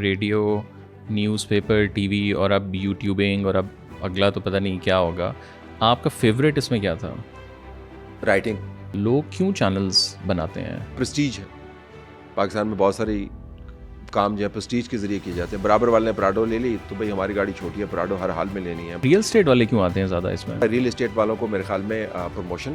Radio, news paper, T V اور اب یوٹیوبنگ اور اب اگلا تو پتہ نہیں کیا ہوگا, آپ کا فیوریٹ اس میں کیا تھا؟ رائٹنگ. لوگ کیوں چینلز بناتے ہیں؟ پریسٹیج ہے. پاکستان میں بہت ساری کام جو ہے پریسٹیج کے ذریعے کیے جاتے ہیں. برابر والے نے پراڈو لے لی تو بھائی ہماری گاڑی چھوٹی ہے, پراڈو ہر حال میں لینی ہے. ریئل اسٹیٹ والے کیوں آتے ہیں زیادہ اس میں؟ ریئل اسٹیٹ والوں کو میرے خیال میں پروموشن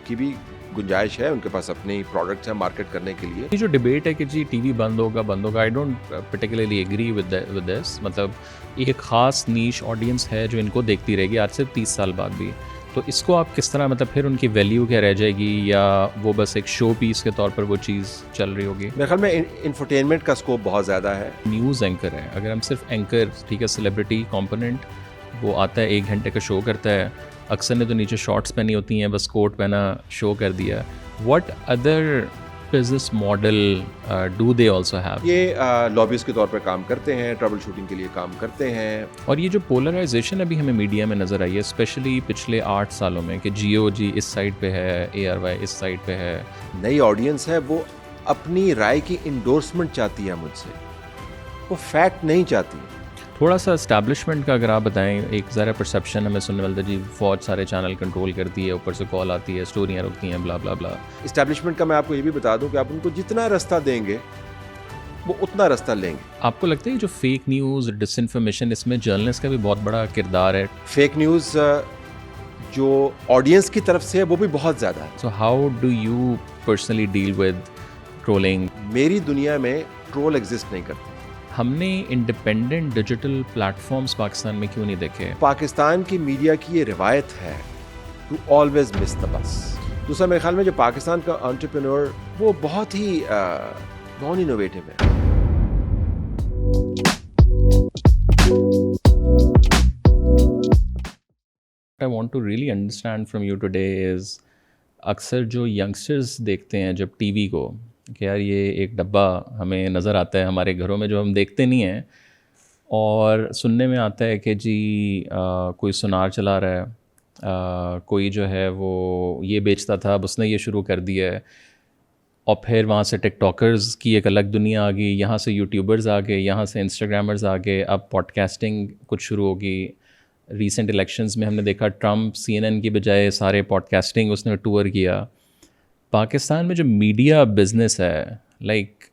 کی بھی گنجائش ہے, ان کے پاس اپنی پروڈکٹس ہیں مارکیٹ کرنے کے لیے. یہ جو ڈبیٹ ہے کہ جی ٹی وی بند ہوگا, I don't particularly agree with this. مطلب ایک خاص نیش آڈینس ہے جو ان کو دیکھتی رہے گی آج سے 30 سال بعد بھی, تو اس کو آپ کس طرح, مطلب پھر ان کی ویلیو کیا رہ جائے گی, یا وہ بس ایک شو پیس کے طور پر وہ چیز چل رہی ہوگی؟ میرے خیال میں انفرٹینمنٹ کا اسکوپ بہت زیادہ ہے. نیوز اینکر ہے, اگر ہم صرف اینکر, ٹھیک ہے, سیلیبریٹی کمپوننٹ, وہ آتا ہے 1 گھنٹے کا شو کرتا ہے, اکثر نے تو نیچے شارٹس پہنی ہوتی ہیں, بس کوٹ پہنا شو کر دیا. What other business model do they also have? یہ لابیز کے طور پر کام کرتے ہیں, ٹربل شوٹنگ کے لیے کام کرتے ہیں. اور یہ جو پولرائزیشن ابھی ہمیں میڈیا میں نظر آئی ہے, اسپیشلی پچھلے 8 سالوں میں, کہ جیو جی اس سائڈ پہ ہے, ARY اس سائڈ پہ ہے. نئی آڈینس ہے, وہ اپنی رائے کی انڈورسمنٹ چاہتی ہے مجھ سے, وہ فیکٹ نہیں چاہتی. تھوڑا سا اسٹیبلشمنٹ کا اگر آپ بتائیں, ایک ذرا پرسیپشن ہمیں سننے والے جی فوج سارے چینل کنٹرول کرتی ہے, اوپر سے کال آتی ہے, اسٹوریاں رکتی ہیں, بلا بلا بلا. اسٹیبلشمنٹ کا میں آپ کو یہ بھی بتا دوں کہ آپ ان کو جتنا رستہ دیں گے وہ اتنا رستہ لیں گے. آپ کو لگتا ہے جو فیک نیوز, ڈس انفارمیشن, اس میں جرنلسٹ کا بھی بہت بڑا کردار ہے؟ فیک نیوز جو آڈینس کی طرف سے ہے وہ بھی بہت زیادہ ہے. So how do you personally deal with trolling? میری دنیا میں ٹرول ایگزسٹ نہیں کرتا. ہم نے independent digital platforms Pakistan میں کیوں نہیں دیکھے؟ پاکستان کی میڈیا کی یہ روایت ہے ٹو آلویز مس دا بس. دوسرا میرے خیال میں جو پاکستان کا انٹرپرینور وہ بہت ہی نان انوویٹو ہے. I want to really understand from you today is اکثر جو ینگسٹرز دیکھتے ہیں جب ٹی وی کو, کہ یار یہ ایک ڈبہ ہمیں نظر آتا ہے ہمارے گھروں میں جو ہم دیکھتے نہیں ہیں, اور سننے میں آتا ہے کہ جی کوئی سنار چلا رہا ہے, کوئی جو ہے وہ یہ بیچتا تھا, اب اس نے یہ شروع کر دیا ہے, اور پھر وہاں سے ٹک ٹاکرز کی ایک الگ دنیا آ گئی, یہاں سے یوٹیوبرز آ گئے, یہاں سے انسٹاگرامرز آ گئے, اب پوڈ کاسٹنگ کچھ شروع ہوگی. ریسنٹ الیکشنز میں ہم نے دیکھا ٹرمپ CNN کی بجائے سارے پوڈ کاسٹنگ اس نے ٹور کیا. پاکستان میں جو میڈیا بزنس ہے, like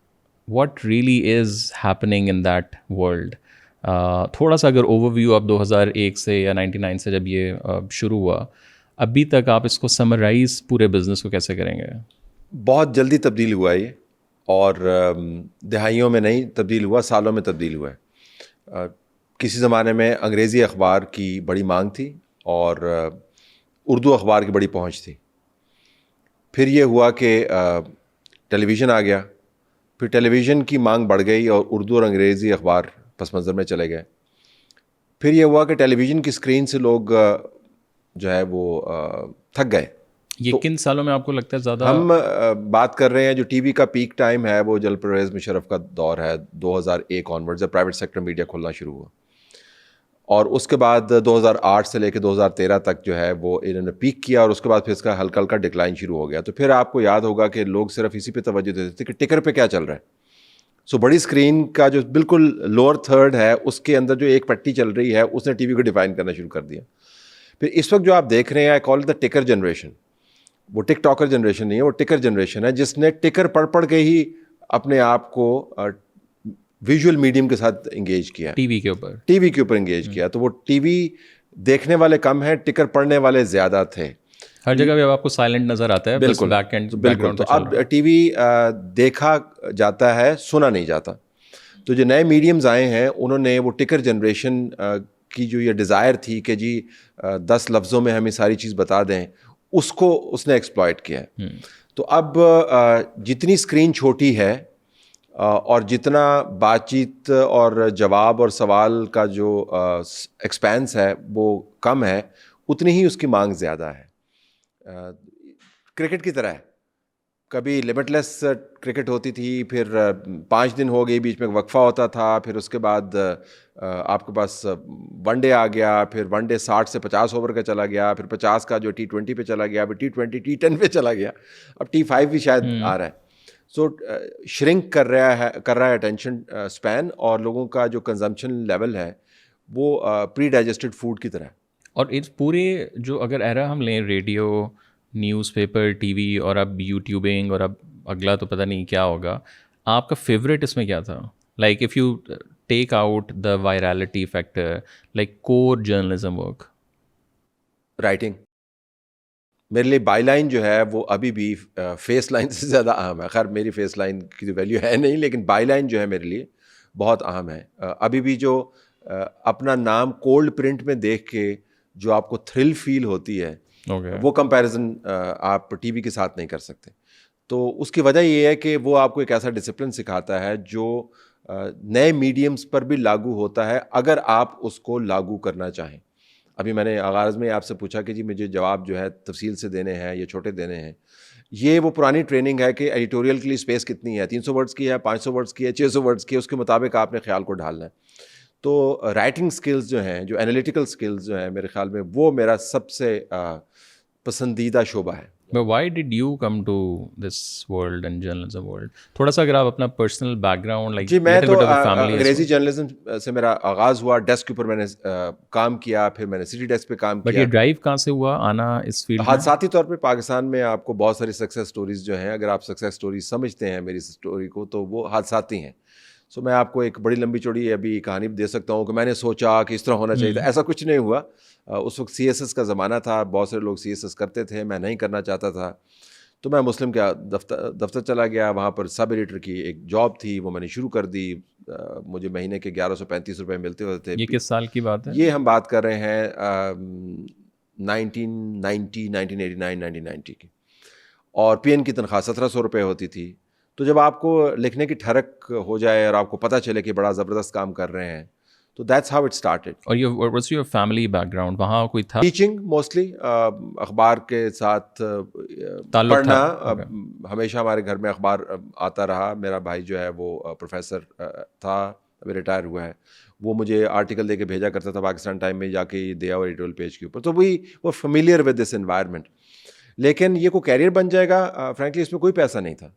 what really is happening in that world? تھوڑا سا اگر اوور ویو آپ 2001 سے یا 99 سے جب یہ شروع ہوا ابھی تک آپ اس کو سمرائز پورے بزنس کو کیسے کریں گے؟ بہت جلدی تبدیل ہوا یہ, اور دہائیوں میں نہیں تبدیل ہوا, سالوں میں تبدیل ہوا ہے. کسی زمانے میں انگریزی اخبار کی بڑی مانگ تھی اور اردو اخبار کی بڑی پہنچ تھی. پھر یہ ہوا کہ ٹیلی ویژن آ گیا, پھر ٹیلی ویژن کی مانگ بڑھ گئی اور اردو اور انگریزی اخبار پس منظر میں چلے گئے. پھر یہ ہوا کہ ٹیلی ویژن کی اسکرین سے لوگ جو ہے وہ تھک گئے. یہ کن سالوں میں آپ کو لگتا ہے زیادہ؟ ہم بات کر رہے ہیں جو ٹی وی کا پیک ٹائم ہے وہ جل پرویز مشرف کا دور ہے, 2001 آنورڈ جب پرائیویٹ سیکٹر میڈیا کھولنا شروع ہوا, اور اس کے بعد 2008 سے لے کے 2013 تک جو ہے وہ انہوں نے پیک کیا, اور اس کے بعد پھر اس کا ہلکا ہلکا ڈکلائن شروع ہو گیا. تو پھر آپ کو یاد ہوگا کہ لوگ صرف اسی پہ توجہ دیتے تھے کہ ٹکر پہ کیا چل رہا ہے. سو بڑی اسکرین کا جو بالکل لوور تھرڈ ہے اس کے اندر جو ایک پٹی چل رہی ہے اس نے ٹی وی کو ڈیفائن کرنا شروع کر دیا. پھر اس وقت جو آپ دیکھ رہے ہیں, آئی کال دا ٹکر جنریشن. وہ ٹک ٹاکر جنریشن نہیں ہے, وہ ٹکر جنریشن ہے جس نے ٹکر پڑھ کے ہی اپنے آپ کو ویژول میڈیم کے ساتھ انگیج کیا, ٹی وی کے اوپر انگیج کیا. تو وہ ٹی وی دیکھنے والے کم ہیں, ٹکر پڑھنے والے زیادہ تھے. ہر جگہ بھی آپ کو سائلنٹ نظر آتا ہے. بالکل بالکل. تو اب ٹی وی دیکھا جاتا ہے, سنا نہیں جاتا. تو جو نئے میڈیمز آئے ہیں انہوں نے وہ ٹکر جنریشن کی جو یہ ڈیزائر تھی کہ جی 10 لفظوں میں ہمیں ساری چیز بتا دیں, اس کو اس نے ایکسپلائٹ کیا ہے. تو اب جتنی اسکرین چھوٹی ہے اور جتنا بات چیت اور جواب اور سوال کا جو ایکسپینس ہے وہ کم ہے, اتنی ہی اس کی مانگ زیادہ ہے. کرکٹ کی طرح ہے, کبھی لمٹ لیس کرکٹ ہوتی تھی, پھر 5 دن ہو گئی, بیچ میں وقفہ ہوتا تھا, پھر اس کے بعد آپ کے پاس ون ڈے آ گیا, پھر ون ڈے 60 سے 50 اوور کا چلا گیا, پھر 50 کا جو T20 پہ چلا گیا, پھر T20 T10 پہ چلا گیا, اب T5 بھی شاید آ رہا ہے. سو شرنک کر رہا ہے اٹینشن اسپین, اور لوگوں کا جو کنزمپشن لیول ہے وہ پری ڈائجسٹڈ فوڈ کی طرح ہے. اور اس پورے جو اگر ایرا ہم لیں, radio, news paper, T V, اور اب یوٹیوبنگ, اور اب اگلا تو پتہ نہیں کیا ہوگا, آپ کا فیوریٹ اس میں کیا تھا؟ Like if you take out the virality factor, like core journalism work. Writing. میرے لیے بائی لائن جو ہے وہ ابھی بھی فیس لائن سے زیادہ اہم ہے. خیر میری فیس لائن کی تو ویلیو ہے نہیں, لیکن بائی لائن جو ہے میرے لیے بہت اہم ہے. ابھی بھی جو اپنا نام کولڈ پرنٹ میں دیکھ کے جو آپ کو تھرل فیل ہوتی ہے, وہ کمپیریزن آپ ٹی وی کے ساتھ نہیں کر سکتے. تو اس کی وجہ یہ ہے کہ وہ آپ کو ایک ایسا ڈسپلن سکھاتا ہے جو نئے میڈیمز پر بھی لاگو ہوتا ہے اگر آپ اس کو لاگو کرنا چاہیں. ابھی میں نے آغاز میں آپ سے پوچھا کہ جی مجھے جواب جو ہے تفصیل سے دینے ہیں یا چھوٹے دینے ہیں. یہ وہ پرانی ٹریننگ ہے کہ ایڈیٹوریل کے لیے اسپیس کتنی ہے, 300 ورڈز کی ہے, 500 ورڈز کی ہے, 600 ورڈز کی ہے, اس کے مطابق آپ نے خیال کو ڈھالنا ہے. تو رائٹنگ سکلز جو ہیں, جو انالیٹیکل سکلز جو ہیں, میرے خیال میں وہ میرا سب سے پسندیدہ شعبہ ہے. But why did you come to this world and journalism world? تھوڑا سا اگر آپ اپنا پرسنل بیک گراؤنڈ, لائک جی میں تو انگریزی جرنلزم سے میرا آغاز ہوا, ڈیسک کے اوپر میں نے کام کیا, پھر میں نے سٹی ڈیسک پہ کام کیا. بٹ یہ ڈرائیو کہاں سے ہوا آنا اس فیلڈ میں؟ حادثاتی طور پہ پاکستان میں آپ کو بہت ساری سکسیس سٹوریز جو ہیں, اگر آپ سکسیس سٹوریز سمجھتے ہیں میری سٹوری کو, تو وہ حادثاتی ہیں. سو میں آپ کو ایک بڑی لمبی چوڑی ابھی کہانی بھی دے سکتا ہوں کہ میں نے سوچا کہ اس طرح ہونا چاہیے تھا. ایسا کچھ نہیں ہوا. اس وقت سی ایس ایس کا زمانہ تھا, بہت سارے لوگ سی ایس ایس کرتے تھے, میں نہیں کرنا چاہتا تھا. تو میں مسلم کا دفتر چلا گیا, وہاں پر سب ایڈیٹر کی ایک جاب تھی, وہ میں نے شروع کر دی. مجھے مہینے کے 1135 روپے ملتے ہوتے تھے. یہ کس سال کی بات ہے؟ یہ ہم بات کر رہے ہیں 1990 1989 1990 کی. اور پی این کی تنخواہ 1700 روپے ہوتی تھی. تو جب آپ کو لکھنے کی ٹھڑک ہو جائے اور آپ کو پتہ چلے کہ بڑا زبردست کام کر رہے ہیں, تو دیٹس ہاؤ اٹ اسٹارٹڈ. اور what's your family back ground, وہاں کوئی تھا؟ ٹیچنگ موسٹلی, اخبار کے ساتھ پڑھنا. ہمیشہ ہمارے گھر میں اخبار آتا رہا. میرا بھائی جو ہے وہ پروفیسر تھا, ابھی ریٹائر ہوا ہے. وہ مجھے آرٹیکل دے کے بھیجا کرتا تھا پاکستان ٹائم میں جا کے دیا ہوا ایڈیٹوریل پیج کے اوپر. تو وہ فیملیئر ود دس انوائرمنٹ. لیکن یہ کوئی کیریئر بن جائے گا, فرینکلی اس میں کوئی پیسہ نہیں تھا.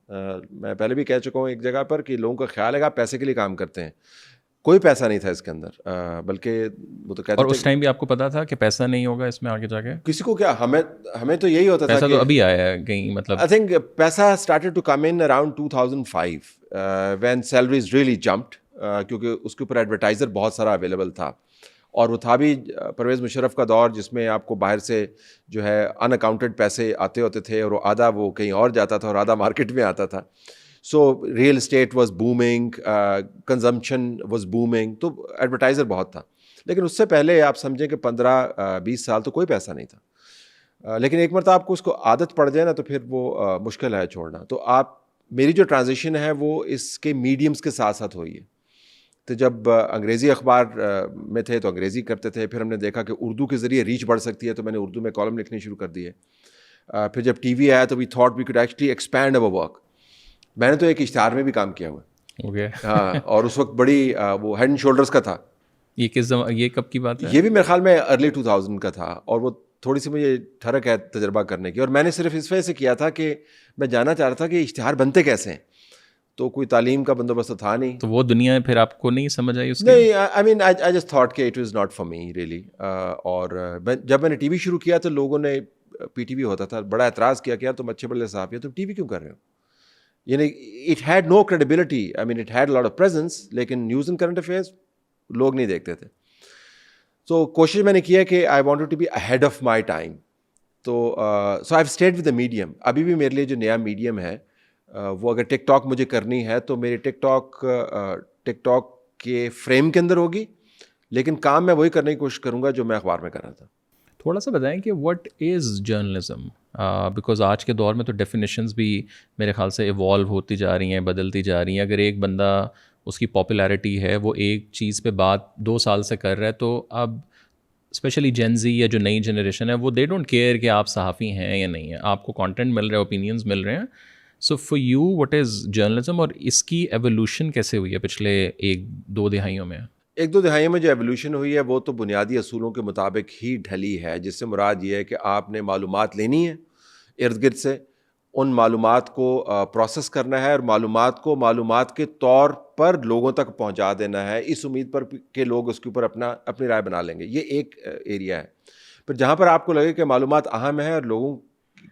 میں پہلے بھی کہہ چکا ہوں ایک جگہ پر کہ لوگوں کا خیال ہے کہ آپ پیسے کے لیے کام کرتے ہیں. کوئی پیسہ نہیں تھا اس کے اندر, بلکہ وہ تو کہتے اور اس ٹائم بھی آپ کو پتا تھا کہ پیسہ نہیں ہوگا اس میں آگے جا کے؟ کسی کو کیا, ہمیں تو یہی ہوتا تھا. پیسہ تو ابھی آیا ہے کہیں, مطلب آئی تھنک پیسہ started to come in around 2005 when salaries really jumped, کیونکہ اس کے اوپر ایڈورٹائزر بہت سارا اویلیبل تھا. اور وہ تھا بھی پرویز مشرف کا دور, جس میں آپ کو باہر سے جو ہے ان اکاؤنٹڈ پیسے آتے ہوتے تھے, اور آدھا وہ کہیں اور جاتا تھا اور آدھا مارکیٹ میں آتا تھا. So real estate was booming, consumption was booming, تو ایڈورٹائزر بہت تھا. لیکن اس سے پہلے آپ سمجھیں کہ 15-20 سال تو کوئی پیسہ نہیں تھا. لیکن ایک مرتبہ آپ کو اس کو عادت پڑ جائے نا, تو پھر وہ مشکل ہے چھوڑنا. تو میری جو ٹرانزیشن ہے وہ اس کے میڈیمز کے ساتھ ساتھ ہوئی ہے. تو جب انگریزی اخبار میں تھے تو انگریزی کرتے تھے, پھر ہم نے دیکھا کہ اردو کے ذریعے ریچ بڑھ سکتی ہے, تو میں نے اردو میں کالم لکھنی شروع کر دیے. پھر جب ٹی وی آیا تو we thought we could actually expand over work. میں نے تو ایک اشتہار میں بھی کام کیا ہوا ہے. ہاں, اور اس وقت بڑی وہ ہیڈ اینڈ شولڈرز کا تھا. یہ کب کی بات ہے؟ یہ بھی میرے خیال میں ارلی 2000 کا تھا. اور وہ تھوڑی سی مجھے ٹھڑک ہے تجربہ کرنے کی, اور میں نے صرف اس وجہ سے کیا تھا کہ میں جاننا چاہ رہا تھا کہ اشتہار بنتے کیسے ہیں. تو کوئی تعلیم کا بندوبست تھا نہیں. تو وہ دنیا پھر آپ کو نہیں سمجھ آئی اس کی؟ نہیں, I main I just thought کہ it was not for me really. اور جب میں نے ٹی وی شروع کیا تو لوگوں نے, پی ٹی وی ہوتا تھا, بڑا اعتراض کیا کہ یار تم اچھے بڑے صحافی ہو, تم ٹی وی کیوں کر رہے ہو. یعنی it had no credibility, I mean it had lot of presence, لیکن نیوز اینڈ کرنٹ افیئرس لوگ نہیں دیکھتے تھے. تو کوشش میں نے کی ہے کہ I wanted to be ahead of my time. تو so I stayed with the medium. ابھی بھی میرے لیے جو نیا میڈیم ہے وہ اگر ٹک ٹاک مجھے کرنی ہے تو میری ٹک ٹاک کے فریم کے اندر ہوگی, لیکن کام میں وہی کرنے کی کوشش کروں گا جو میں اخبار میں کر رہا تھا. تھوڑا سا بتائیں کہ واٹ از جرنلزم, بیکاز آج کے دور میں تو ڈیفینیشنز بھی میرے خیال سے ایوالو ہوتی جا رہی ہیں, بدلتی جا رہی ہیں. اگر ایک بندہ, اس کی پاپولیرٹی ہے, وہ ایک چیز پہ بات 2 سال سے کر رہا ہے, تو اب اسپیشلی جین زی یا جو نئی جنریشن ہے وہ دے ڈونٹ کیئر کہ آپ صحافی ہیں یا نہیں ہیں, آپ کو کانٹینٹ مل رہا ہے, اوپینینز مل رہے ہیں. So for you what is journalism, اور اس کی ایولیوشن کیسے ہوئی ہے پچھلے 1-2 دہائیوں میں؟ 1-2 دہائیوں میں جو ایولیوشن ہوئی ہے وہ تو بنیادی اصولوں کے مطابق ہی ڈھلی ہے, جس سے مراد یہ ہے کہ آپ نے معلومات لینی ہے ارد گرد سے, ان معلومات کو پروسیس کرنا ہے اور معلومات کے طور پر لوگوں تک پہنچا دینا ہے، اس امید پر کہ لوگ اس کے اوپر اپنی رائے بنا لیں گے. یہ ایک ایریا ہے. پھر جہاں پر آپ کو لگے کہ معلومات اہم ہے اور لوگوں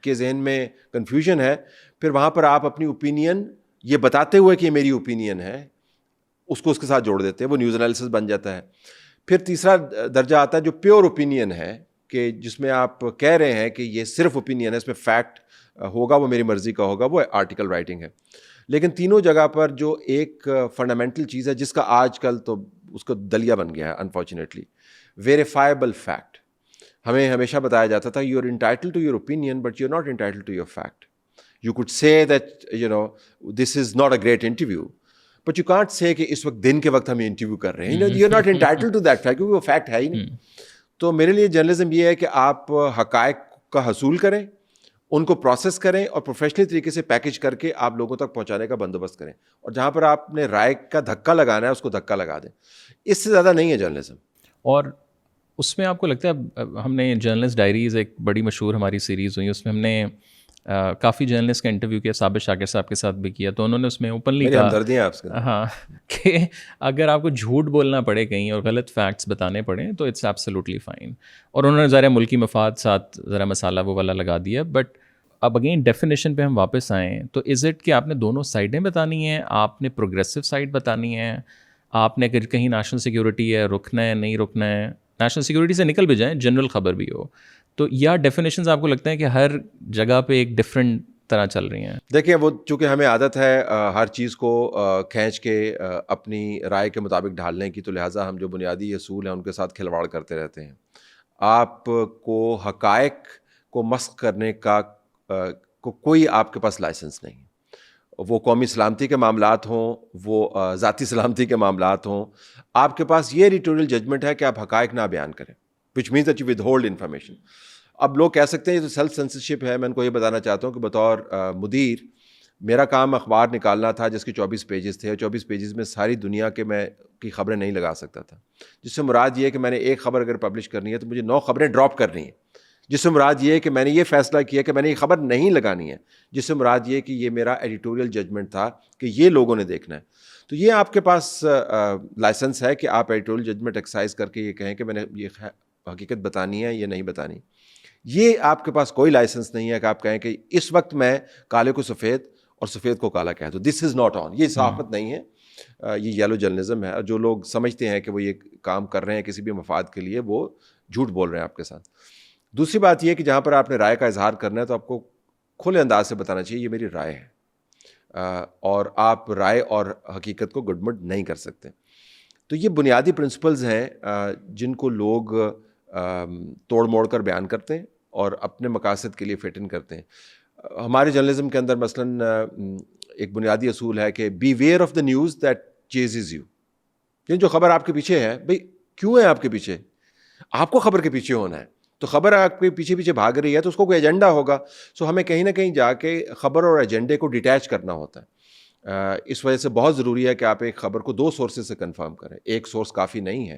کے ذہن میں کنفیوژن ہے، پھر وہاں پر آپ اپنی اوپینین یہ بتاتے ہوئے کہ یہ میری اوپینین ہے، اس کے ساتھ جوڑ دیتے ہیں، وہ نیوز انالیسس بن جاتا ہے. پھر تیسرا درجہ آتا ہے جو پیور اوپینین ہے، کہ جس میں آپ کہہ رہے ہیں کہ یہ صرف اوپینین ہے، اس میں فیکٹ ہوگا، وہ میری مرضی کا ہوگا، وہ آرٹیکل رائٹنگ ہے. لیکن تینوں جگہ پر جو ایک فنڈامنٹل چیز ہے جس کا آج کل تو اس کا دلیا بن گیا ہے انفارچونیٹلی، ویریفائبل فیکٹ. ہمیں ہمیشہ بتایا جاتا تھا you are entitled to your opinion but you are not entitled to your fact. You could say that this is not a great interview but you can't say کہ اس وقت دن کے وقت ہم انٹرویو کر رہے ہیں. You are not entitled to that fact کیونکہ وہ فیکٹ ہے ہی نہیں. تو میرے لیے جرنلزم یہ ہے کہ آپ حقائق کا حصول کریں، ان کو پروسیس کریں اور پروفیشنل طریقے سے پیکج کر کے آپ لوگوں تک پہنچانے کا بندوبست کریں، اور جہاں پر آپ نے رائے کا دھکا لگانا ہے اس کو دھکا لگا دیں. اس سے زیادہ نہیں ہے جرنلزم. اور اس میں آپ کو لگتا ہے ہم نے جرنلسٹ ڈائریز ایک بڑی مشہور ہماری سیریز ہوئی، اس میں ہم نے کافی جرنلسٹ کا انٹرویو کیا، ثابت شاکر صاحب کے ساتھ بھی کیا، تو انہوں نے اس میں اوپنلی میری کہا ہمدردیاں آپ سے، ہاں، کہ اگر آپ کو جھوٹ بولنا پڑے کہیں اور غلط فیکٹس بتانے پڑیں تو اٹس ایبسلیوٹلی فائن. اور انہوں نے ذرا ملکی مفاد ساتھ ذرا مسالہ وہ والا لگا دیا. بٹ اب اگین ڈیفینیشن پہ ہم واپس آئیں تو از اٹ کہ آپ نے دونوں سائڈیں بتانی ہیں، آپ نے پروگریسو سائڈ بتانی ہے، آپ نے اگر کہیں نیشنل سیکورٹی ہے رکنا ہے نہیں رکنا ہے، نیشنل سیکورٹی سے نکل بھی جائیں جنرل خبر بھی ہو، تو یا ڈیفینیشنز آپ کو لگتا ہے کہ ہر جگہ پہ ایک ڈفرینٹ طرح چل رہی ہیں؟ دیکھیں وہ چونکہ ہمیں عادت ہے ہر چیز کو کھینچ کے اپنی رائے کے مطابق ڈھالنے کی، تو لہٰذا ہم جو بنیادی اصول ہیں ان کے ساتھ کھلواڑ کرتے رہتے ہیں. آپ کو حقائق کو مسخ کرنے کا کوئی آپ کے پاس لائسنس نہیں. وہ قومی سلامتی کے معاملات ہوں، وہ ذاتی سلامتی کے معاملات ہوں، آپ کے پاس یہ ایڈیٹوریل ججمنٹ ہے کہ آپ حقائق نہ بیان کریں، which means that you withhold information. اب لوگ کہہ سکتے ہیں یہ تو سیلف سینسرشپ ہے. میں ان کو یہ بتانا چاہتا ہوں کہ بطور مدیر میرا کام اخبار نکالنا تھا جس کے 24 پیجز تھے، اور 24 پیجز میں ساری دنیا کے میں کی خبریں نہیں لگا سکتا تھا. جس سے مراد یہ ہے کہ میں نے ایک خبر اگر پبلش کرنی ہے تو مجھے 9 خبریں ڈراپ کرنی ہیں. جس سے مراد یہ ہے کہ میں نے یہ فیصلہ کیا کہ میں نے یہ خبر نہیں لگانی ہے. جس سے مراد یہ کہ یہ میرا ایڈیٹوریل ججمنٹ تھا کہ یہ لوگوں نے دیکھنا ہے. تو یہ آپ کے پاس لائسنس ہے کہ آپ ایڈیٹوریل ججمنٹ ایکسرسائز کر کے یہ کہیں کہ میں نے یہ حقیقت بتانی ہے یا نہیں بتانی. یہ آپ کے پاس کوئی لائسنس نہیں ہے کہ آپ کہیں کہ اس وقت میں کالے کو سفید اور سفید کو کالا کہہ دو. دس از ناٹ آن. یہ صحافت نہیں ہے، یہ یلو جرنلزم ہے. اور جو لوگ سمجھتے ہیں کہ وہ یہ کام کر رہے ہیں کسی بھی مفاد کے لیے، وہ جھوٹ بول رہے ہیں آپ کے ساتھ. دوسری بات یہ کہ جہاں پر آپ نے رائے کا اظہار کرنا ہے تو آپ کو کھلے انداز سے بتانا چاہیے یہ میری رائے ہے، اور آپ رائے اور حقیقت کو گڈمڈ نہیں کر سکتے. تو یہ بنیادی پرنسپلز ہیں جن کو لوگ توڑ موڑ کر بیان کرتے ہیں اور اپنے مقاصد کے لیے فٹ ان کرتے ہیں. ہمارے جرنلزم کے اندر مثلاً ایک بنیادی اصول ہے کہ beware of the news that chooses you. یعنی جو خبر آپ کے پیچھے ہے، بھئی کیوں ہے آپ کے پیچھے؟ آپ کو خبر کے پیچھے ہونا ہے. تو خبر آپ کے پیچھے پیچھے بھاگ رہی ہے تو اس کو کوئی ایجنڈا ہوگا. سو ہمیں کہیں نہ کہیں جا کے خبر اور ایجنڈے کو ڈیٹیچ کرنا ہوتا ہے. اس وجہ سے بہت ضروری ہے کہ آپ ایک خبر کو 2 سورسز سے کنفرم کریں. ایک سورس کافی نہیں ہے.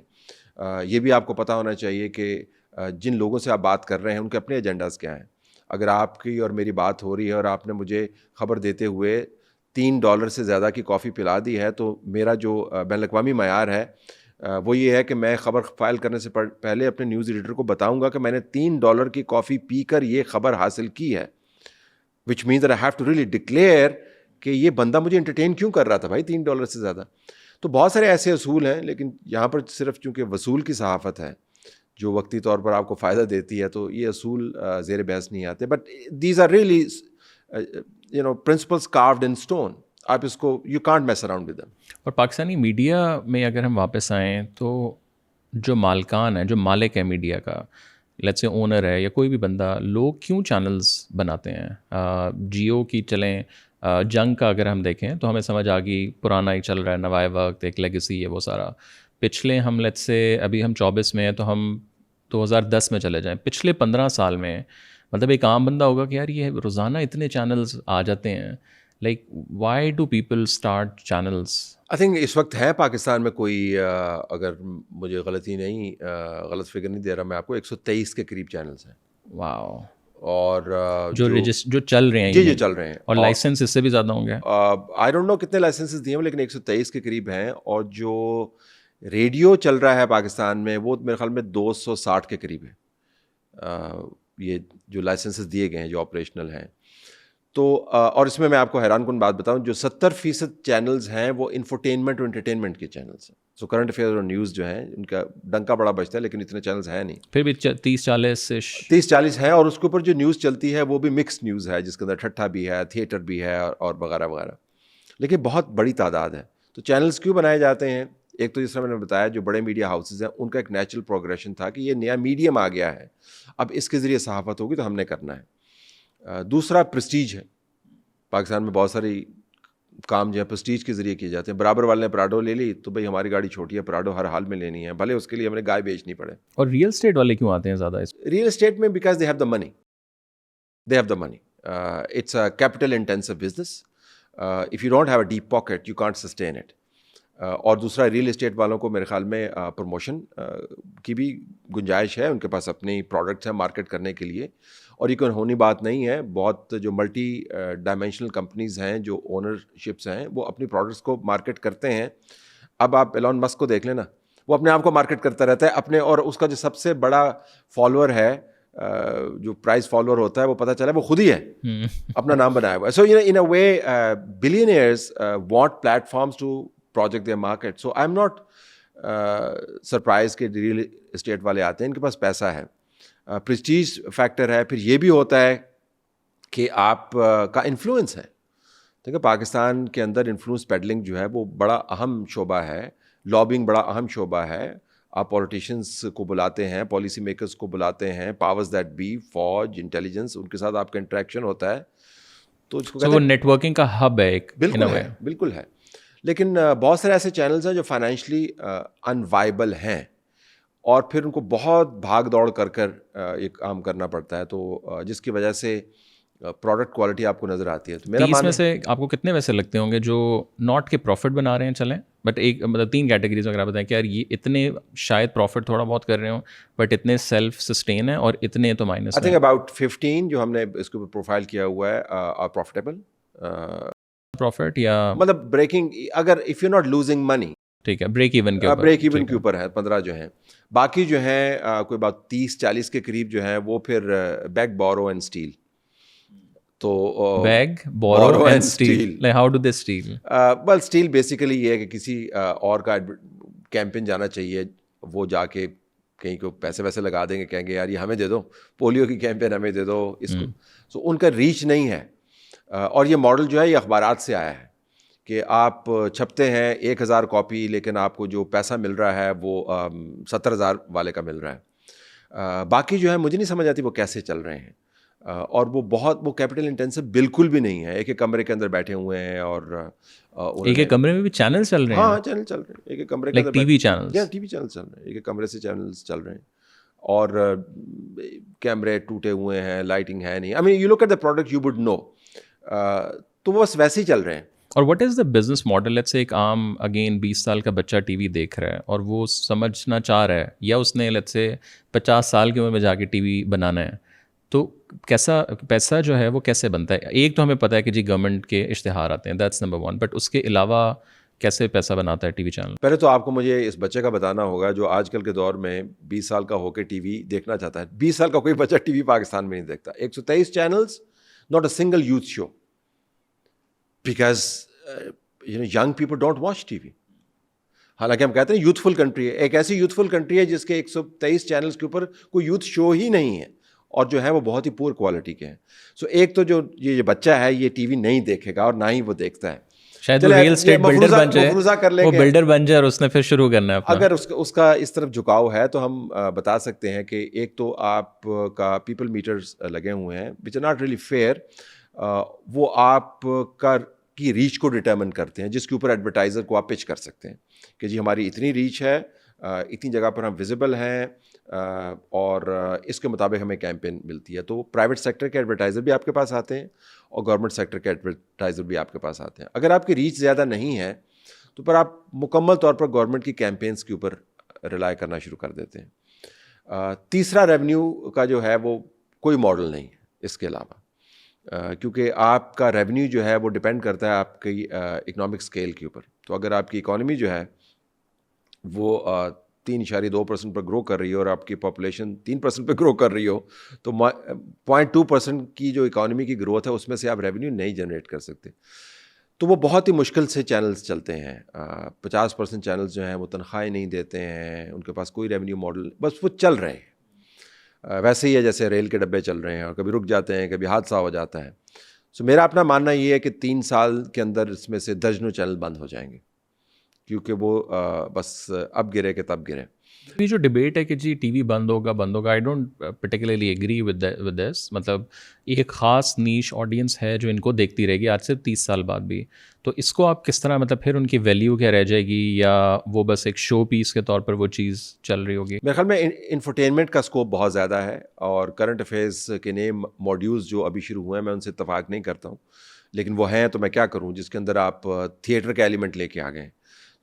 یہ بھی آپ کو پتہ ہونا چاہیے کہ جن لوگوں سے آپ بات کر رہے ہیں ان کے اپنے ایجنڈاز کیا ہیں. اگر آپ کی اور میری بات ہو رہی ہے اور آپ نے مجھے خبر دیتے ہوئے $3 سے زیادہ کی کافی پلا دی ہے، تو میرا جو بین الاقوامی معیار ہے وہ یہ ہے کہ میں خبر فائل کرنے سے پہلے اپنے نیوز ایڈیٹر کو بتاؤں گا کہ میں نے $3 کی کافی پی کر یہ خبر حاصل کی ہے. Which means that I have to really declare کہ یہ بندہ مجھے انٹرٹین کیوں کر رہا تھا بھائی $3 سے زیادہ. تو بہت سارے ایسے اصول ہیں، لیکن یہاں پر صرف چونکہ وصول کی صحافت ہے جو وقتی طور پر آپ کو فائدہ دیتی ہے، تو یہ اصول زیر بحث نہیں آتے. But these are really principles carved in stone. آپ اس کو you can't mess around with them. اور پاکستانی میڈیا میں اگر ہم واپس آئیں تو جو مالکان ہے، جو مالک ہے میڈیا کا، لیٹس سے اونر ہے یا کوئی بھی بندہ، لوگ کیوں چینلز بناتے ہیں؟ جیو کی چلیں، جنگ کا اگر ہم دیکھیں تو ہمیں سمجھ آ گئی پرانا ایک چل رہا ہے، نوائے وقت، ایک لیگیسی ہے وہ سارا. پچھلے ہم لیٹس سے ابھی ہم 24 میں ہیں تو ہم 2010 میں چلے جائیں، پچھلے 15 سال میں مطلب ایک عام بندہ ہوگا کہ یار یہ روزانہ اتنے چینلز آ جاتے ہیں. Like why do people start channels? I think اس وقت ہے پاکستان میں کوئی اگر مجھے غلط فگر نہیں دے رہا میں آپ کو 123 کے قریب چینلز ہیں. واو. اور جو چل رہے ہیں جی چل رہے ہیں, اور لائسنس اس سے بھی زیادہ ہوں گے. آئی ڈونٹ نو کتنے لائسنسز دیے ہیں, لیکن 123 کے قریب ہیں. اور جو ریڈیو چل رہا ہے پاکستان میں وہ میرے خیال میں 260 کے قریب ہے, یہ جو لائسنسز دیے گئے ہیں جو آپریشنل ہیں. تو اور اس میں آپ کو حیران کن بات بتاؤں, جو 70% چینلز ہیں وہ انفرٹینمنٹ اور انٹرٹینمنٹ کے چینلز ہیں. سو کرنٹ افیئر اور نیوز جو ہیں ان کا ڈنکا بڑا بجتا ہے, لیکن اتنے چینلز ہیں نہیں. پھر بھی 30-40 ہیں, اور اس کے اوپر جو نیوز چلتی ہے وہ بھی مکس نیوز ہے, جس کے اندر ٹھٹھا بھی ہے, تھیٹر بھی ہے, اور وغیرہ وغیرہ, لیکن بہت بڑی تعداد ہے. تو چینلز کیوں بنائے جاتے ہیں؟ ایک تو جس طرح میں نے بتایا جو بڑے میڈیا ہاؤسز ہیں ان کا ایک نیچرل پروگریشن تھا کہ یہ نیا میڈیم آ گیا ہے, اب اس کے ذریعے صحافت ہوگی تو ہم نے کرنا ہے. دوسرا پریسٹیج ہے. پاکستان میں بہت ساری کام جو ہے پریسٹیج کے ذریعے کیے جاتے ہیں. برابر والے نے پراڈو لے لی تو بھائی ہماری گاڑی چھوٹی ہے, پراڈو ہر حال میں لینی ہے, بھلے اس کے لیے ہمیں گائے بیچنی پڑے. اور ریئل اسٹیٹ والے کیوں آتے ہیں زیادہ اس ریئل اسٹیٹ میں؟ Because they have the money, it's a capital intensive business. If you don't have a deep pocket you can't sustain it. اور دوسرا ریئل اسٹیٹ والوں کو میرے خیال میں پروموشن کی بھی گنجائش ہے, ان کے پاس اپنی پروڈکٹس ہیں مارکیٹ کرنے کے لیے, اور یہ کوئی ہونی بات نہیں ہے. بہت جو ملٹی ڈائمینشنل کمپنیز ہیں جو اونرشپس ہیں وہ اپنی پروڈکٹس کو مارکیٹ کرتے ہیں. اب آپ ایلون مسک کو دیکھ لیں نا, وہ اپنے آپ کو مارکیٹ کرتا رہتا ہے اپنے, اور اس کا جو سب سے بڑا فالوور ہے, جو پرائز فالوور ہوتا ہے, وہ پتہ چلا وہ خود ہی ہے, اپنا نام بنایا ہوا ہے. So in a way billionaires want platforms to project their market. So I'm not surprised کہ ریئل اسٹیٹ والے آتے ہیں, ان کے پاس پیسہ ہے, پریسٹیج فیکٹر ہے. پھر یہ بھی ہوتا ہے کہ آپ کا انفلوئنس ہے. دیکھیں پاکستان کے اندر انفلوئنس پیڈلنگ جو ہے وہ بڑا اہم شعبہ ہے, لابنگ بڑا اہم شعبہ ہے. آپ پولیٹیشینس کو بلاتے ہیں, پالیسی میکرز کو بلاتے ہیں, پاورز دیٹ بی, فوج, انٹیلیجنس, ان کے ساتھ آپ کا انٹریکشن ہوتا ہے. تو اس کو وہ نیٹ ورکنگ کا ہب ہے ایک. بالکل ہے. لیکن بہت سارے ایسے چینلز ہیں جو فائنینشلی انوائبل ہیں, اور پھر ان کو بہت بھاگ دوڑ کر یہ کام کرنا پڑتا ہے, تو جس کی وجہ سے پروڈکٹ کوالٹی آپ کو نظر آتی ہے. تو میرا 30 میں سے آپ کو کتنے ویسے لگتے ہوں گے جو ناٹ کے پروفٹ بنا رہے ہیں, چلیں بٹ ایک مطلب 3 کیٹیگریز اگر آپ بتائیں کہ یار یہ اتنے شاید پروفٹ تھوڑا بہت کر رہے ہوں بٹ اتنے سیلف سسٹین ہیں, اور اتنے تو مائنس. آئی تھنک اباؤٹ 15 جو ہم نے اس کے اوپر پروفائل کیا ہوا ہے آر پروفیٹیبل. پروفٹ یا مطلب بریکنگ, اگر if you not losing money, ٹھیک ہے, بریک ایون کے اوپر ہے 15 جو ہیں. باقی جو ہیں کوئی بات 30-40 کے قریب جو ہیں وہ پھر بیگ بورو اینڈ اسٹیل. تو beg borrow and steal, how do they steal? Well steal basically یہ ہے کہ کسی اور کا کیمپین جانا چاہیے, وہ جا کے کہیں کو پیسے ویسے لگا دیں گے, کہیں گے یار یہ ہمیں دے دو, پولیو کی کیمپین ہمیں دے دو اس کو. سو ان کا ریچ نہیں ہے. اور یہ ماڈل جو ہے یہ اخبارات سے آیا ہے کہ آپ چھپتے ہیں 1000 کاپی, لیکن آپ کو جو پیسہ مل رہا ہے وہ 70,000 والے کا مل رہا ہے. باقی جو ہے مجھے نہیں سمجھ آتی وہ کیسے چل رہے ہیں, اور وہ کیپٹل انٹینسو بالکل بھی نہیں ہے. ایک کمرے کے اندر بیٹھے ہوئے ہیں, اور ایک کمرے میں بھی چینل چل رہے ہیں. ہاں چینل چل رہے ہیں, ایک کمرے کے اندر ٹی وی چینل چل رہے ہیں, ایک کمرے سے چینلز چل رہے ہیں, اور کیمرے ٹوٹے ہوئے ہیں, لائٹنگ ہے نہیں. I mean you look at the product you would know. تو وہ بس ویسے ہی چل رہے ہیں. اور what is the business model? Let's say ایک عام اگین 20 سال کا بچہ ٹی وی دیکھ رہا ہے اور وہ سمجھنا چاہ رہا ہے, یا اس نے لیٹس سے 50 سال کی عمر میں جا کے ٹی وی بنانا ہے, تو کیسا پیسہ جو ہے وہ کیسے بنتا ہے؟ ایک تو ہمیں پتہ ہے کہ جی گورنمنٹ کے اشتہار آتے ہیں, دیٹس نمبر 1, بٹ اس کے علاوہ کیسے پیسہ بناتا ہے ٹی وی چینل؟ پہلے تو آپ کو مجھے اس بچے کا بتانا ہوگا جو آج کل کے دور میں 20 سال کا ہو کے ٹی وی دیکھنا چاہتا ہے. 20 سال کا کوئی بچہ ٹی وی پاکستان میں نہیں دیکھتا. 123 channels, not a single youth show, because young people don't watch T V. حالانکہ ہم کہتے ہیں یوتھفل کنٹری ہے, ایک ایسی یوتھفل کنٹری ہے جس کے 123 چینلز کے اوپر کوئی یوتھ شو ہی نہیں ہے, اور جو ہے وہ بہت ہی پور کوالٹی کے ہیں. سو ایک تو جو یہ بچہ ہے یہ ٹی وی نہیں دیکھے گا, اور نہ ہی وہ دیکھتا ہے. شاید وہ ریل اسٹیٹ بلڈر بن جائے, وہ بلڈر بن جائے اور اس نے پھر شروع کرنا ہے اپنا. اگر اس کا اس طرف جھکاؤ ہے تو ہم بتا سکتے ہیں کہ ایک تو آپ کا پیپل میٹرز لگے ہوئے ہیں which are not really fair. وہ آپ کی ریچ کو ڈٹرمن کرتے ہیں, جس کے اوپر ایڈورٹائزر کو آپ پچ کر سکتے ہیں کہ جی ہماری اتنی ریچ ہے, اتنی جگہ پر ہم ویزیبل ہیں, اور اس کے مطابق ہمیں کیمپین ملتی ہے. تو پرائیویٹ سیکٹر کے ایڈورٹائزر بھی آپ کے پاس آتے ہیں, اور گورنمنٹ سیکٹر کے ایڈورٹائزر بھی آپ کے پاس آتے ہیں. اگر آپ کی ریچ زیادہ نہیں ہے تو پھر آپ مکمل طور پر گورنمنٹ کی کیمپینز کے اوپر ریلائی کرنا شروع کر دیتے ہیں. تیسرا ریونیو کا جو ہے وہ کوئی ماڈل نہیں ہے اس کے علاوہ، کیونکہ آپ کا ریونیو جو ہے وہ ڈپینڈ کرتا ہے آپ کی اکنامک اسکیل کے اوپر. تو اگر آپ کی اکانومی جو ہے وہ 3.2% پر گرو کر رہی ہو اور آپ کی پاپولیشن 3% پہ گرو کر رہی ہو تو 0.2% کی جو اکانومی کی گروتھ ہے اس میں سے آپ ریونیو نہیں جنریٹ کر سکتے. تو وہ بہت ہی مشکل سے چینلز چلتے ہیں. 50% چینلز جو ہیں وہ تنخواہیں نہیں دیتے ہیں, ان کے پاس کوئی ریونیو ماڈل, بس وہ چل رہے ہیں. ویسے ہی ہے جیسے ریل کے ڈبے چل رہے ہیں, اور کبھی رک جاتے ہیں, کبھی حادثہ ہو جاتا ہے. سو میرا اپنا ماننا یہ ہے کہ 3 سال کے اندر اس میں سے درجنوں چینل بند ہو جائیں گے, کیونکہ وہ بس اب گرے کہ تب گرے. یہ جو ڈبیٹ ہے کہ جی ٹی وی بند ہوگا, I don't particularly agree with this. مطلب ایک خاص نیش آڈینس ہے جو ان کو دیکھتی رہے گی آج سے 30 سال بعد بھی, تو اس کو آپ کس طرح, مطلب پھر ان کی ویلیو کیا رہ جائے گی, یا وہ بس ایک شو پیس کے طور پر وہ چیز چل رہی ہوگی؟ میرے خیال میں انفرٹینمنٹ کا اسکوپ بہت زیادہ ہے, اور کرنٹ افیئرس کے نئے ماڈیولز جو ابھی شروع ہوئے ہیں میں ان سے اتفاق نہیں کرتا ہوں, لیکن وہ ہیں تو میں کیا کروں, جس کے اندر آپ تھیٹر کا ایلیمنٹ لے کے آ گئے,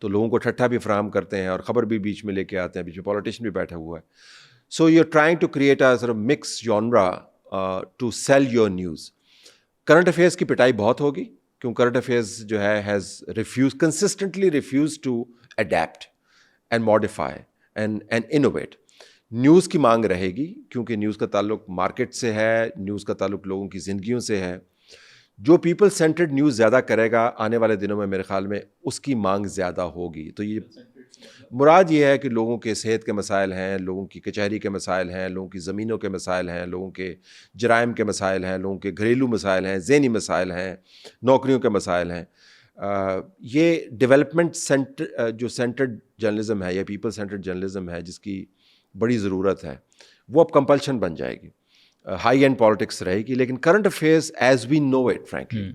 تو لوگوں کو ٹھٹھا بھی فراہم کرتے ہیں اور خبر بھی بیچ میں لے کے آتے ہیں, بیچ میں پولیٹیشین بھی بیٹھا ہوا ہے. So you are trying to create a sort of mix genre to sell your news. Current affairs کی پٹائی بہت ہوگی, کیوں کرنٹ افیئرس جو ہے has consistently refuses to adapt and modify and innovate. News کی مانگ رہے گی, کیونکہ نیوز کا تعلق مارکیٹ سے ہے, نیوز کا تعلق لوگوں کی زندگیوں سے ہے. جو پیپل سینٹرڈ نیوز زیادہ کرے گا آنے والے دنوں میں میرے خیال میں اس کی مانگ زیادہ ہوگی. تو یہ مراد یہ ہے کہ لوگوں کے صحت کے مسائل ہیں, لوگوں کی کچہری کے مسائل ہیں, لوگوں کی زمینوں کے مسائل ہیں, لوگوں کے جرائم کے مسائل ہیں, لوگوں کے گھریلو مسائل ہیں, ذہنی مسائل ہیں, نوکریوں کے مسائل ہیں. یہ ڈیولپمنٹ جو سینٹرڈ جرنلزم ہے یا پیپل سینٹرڈ جرنلزم ہے جس کی بڑی ضرورت ہے, وہ اب کمپلشن بن جائے گی. ہائی اینڈ پالیٹکس رہے گی, لیکن current affairs as we know it frankly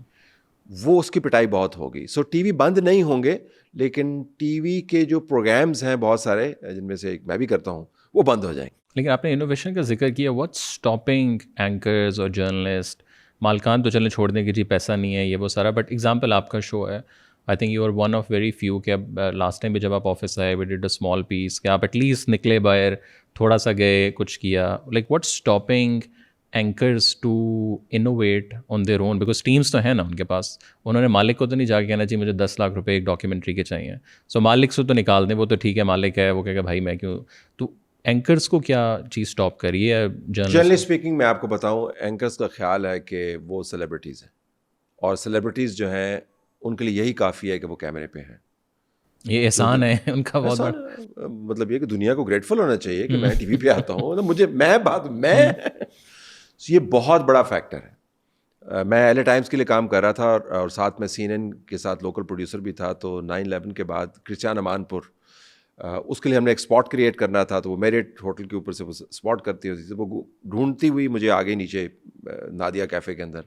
وہ اس کی پٹائی بہت ہوگی. سو ٹی وی بند نہیں ہوں گے, لیکن ٹی وی کے جو پروگرامز ہیں بہت سارے, جن میں سے ایک میں بھی کرتا ہوں, وہ بند ہو جائیں گے. لیکن آپ نے انوویشن کا ذکر کیا, واٹ اسٹاپنگ اینکرز اور جرنلسٹ, مالکان تو چلیں چھوڑ دیں کہ جی پیسہ نہیں ہے یہ وہ سارا, بٹ ایگزامپل آپ کا شو ہے, I think you are one of very few کہ اب لاسٹ ٹائم بھی جب آپ آفس آئے we did a small piece کہ آپ ایٹ لیسٹ نکلے باہر, تھوڑا سا گئے, کچھ کیا. Like what stopping anchors to innovate on their own, because teams تو ہیں نا ان کے پاس, انہوں نے مالک کو تو نہیں جا کے کہنا جی مجھے 10 لاکھ روپے ایک ڈاکیومنٹری کے چاہیے, سو مالک سے تو نکال دیں, وہ تو ٹھیک ہے مالک ہے, وہ کہے گا بھائی میں کیوں. تو اینکرز کو کیا چیز اسٹاپ کریے؟ جنرلی اسپیکنگ میں آپ کو بتاؤں, اینکرز کا خیال ہے کہ وہ سیلیبریٹیز ہیں, اور سیلیبریٹیز جو ہیں ان کے لیے یہی کافی ہے کہ وہ کیمرے پہ ہیں. یہ احسان ہے ان کا بہت بڑا, مطلب یہ کہ دنیا کو گریٹفل ہونا چاہیے کہ میں ٹی وی پہ آتا ہوں, مجھے میں یہ بہت بڑا فیکٹر ہے. میں ایل اے ٹائمز کے لیے کام کر رہا تھا, اور ساتھ میں CNN کے ساتھ لوکل پروڈیوسر بھی تھا. تو 9/11 کے بعد کرسچیان امان پور, اس کے لیے ہم نے ایک اسپاٹ کریٹ کرنا تھا, تو وہ میریٹ ہوٹل کے اوپر سے وہ اسپاٹ کرتی ہوتی تھی, وہ ڈھونڈتی ہوئی مجھے آگے نیچے نادیا کیفے کے اندر,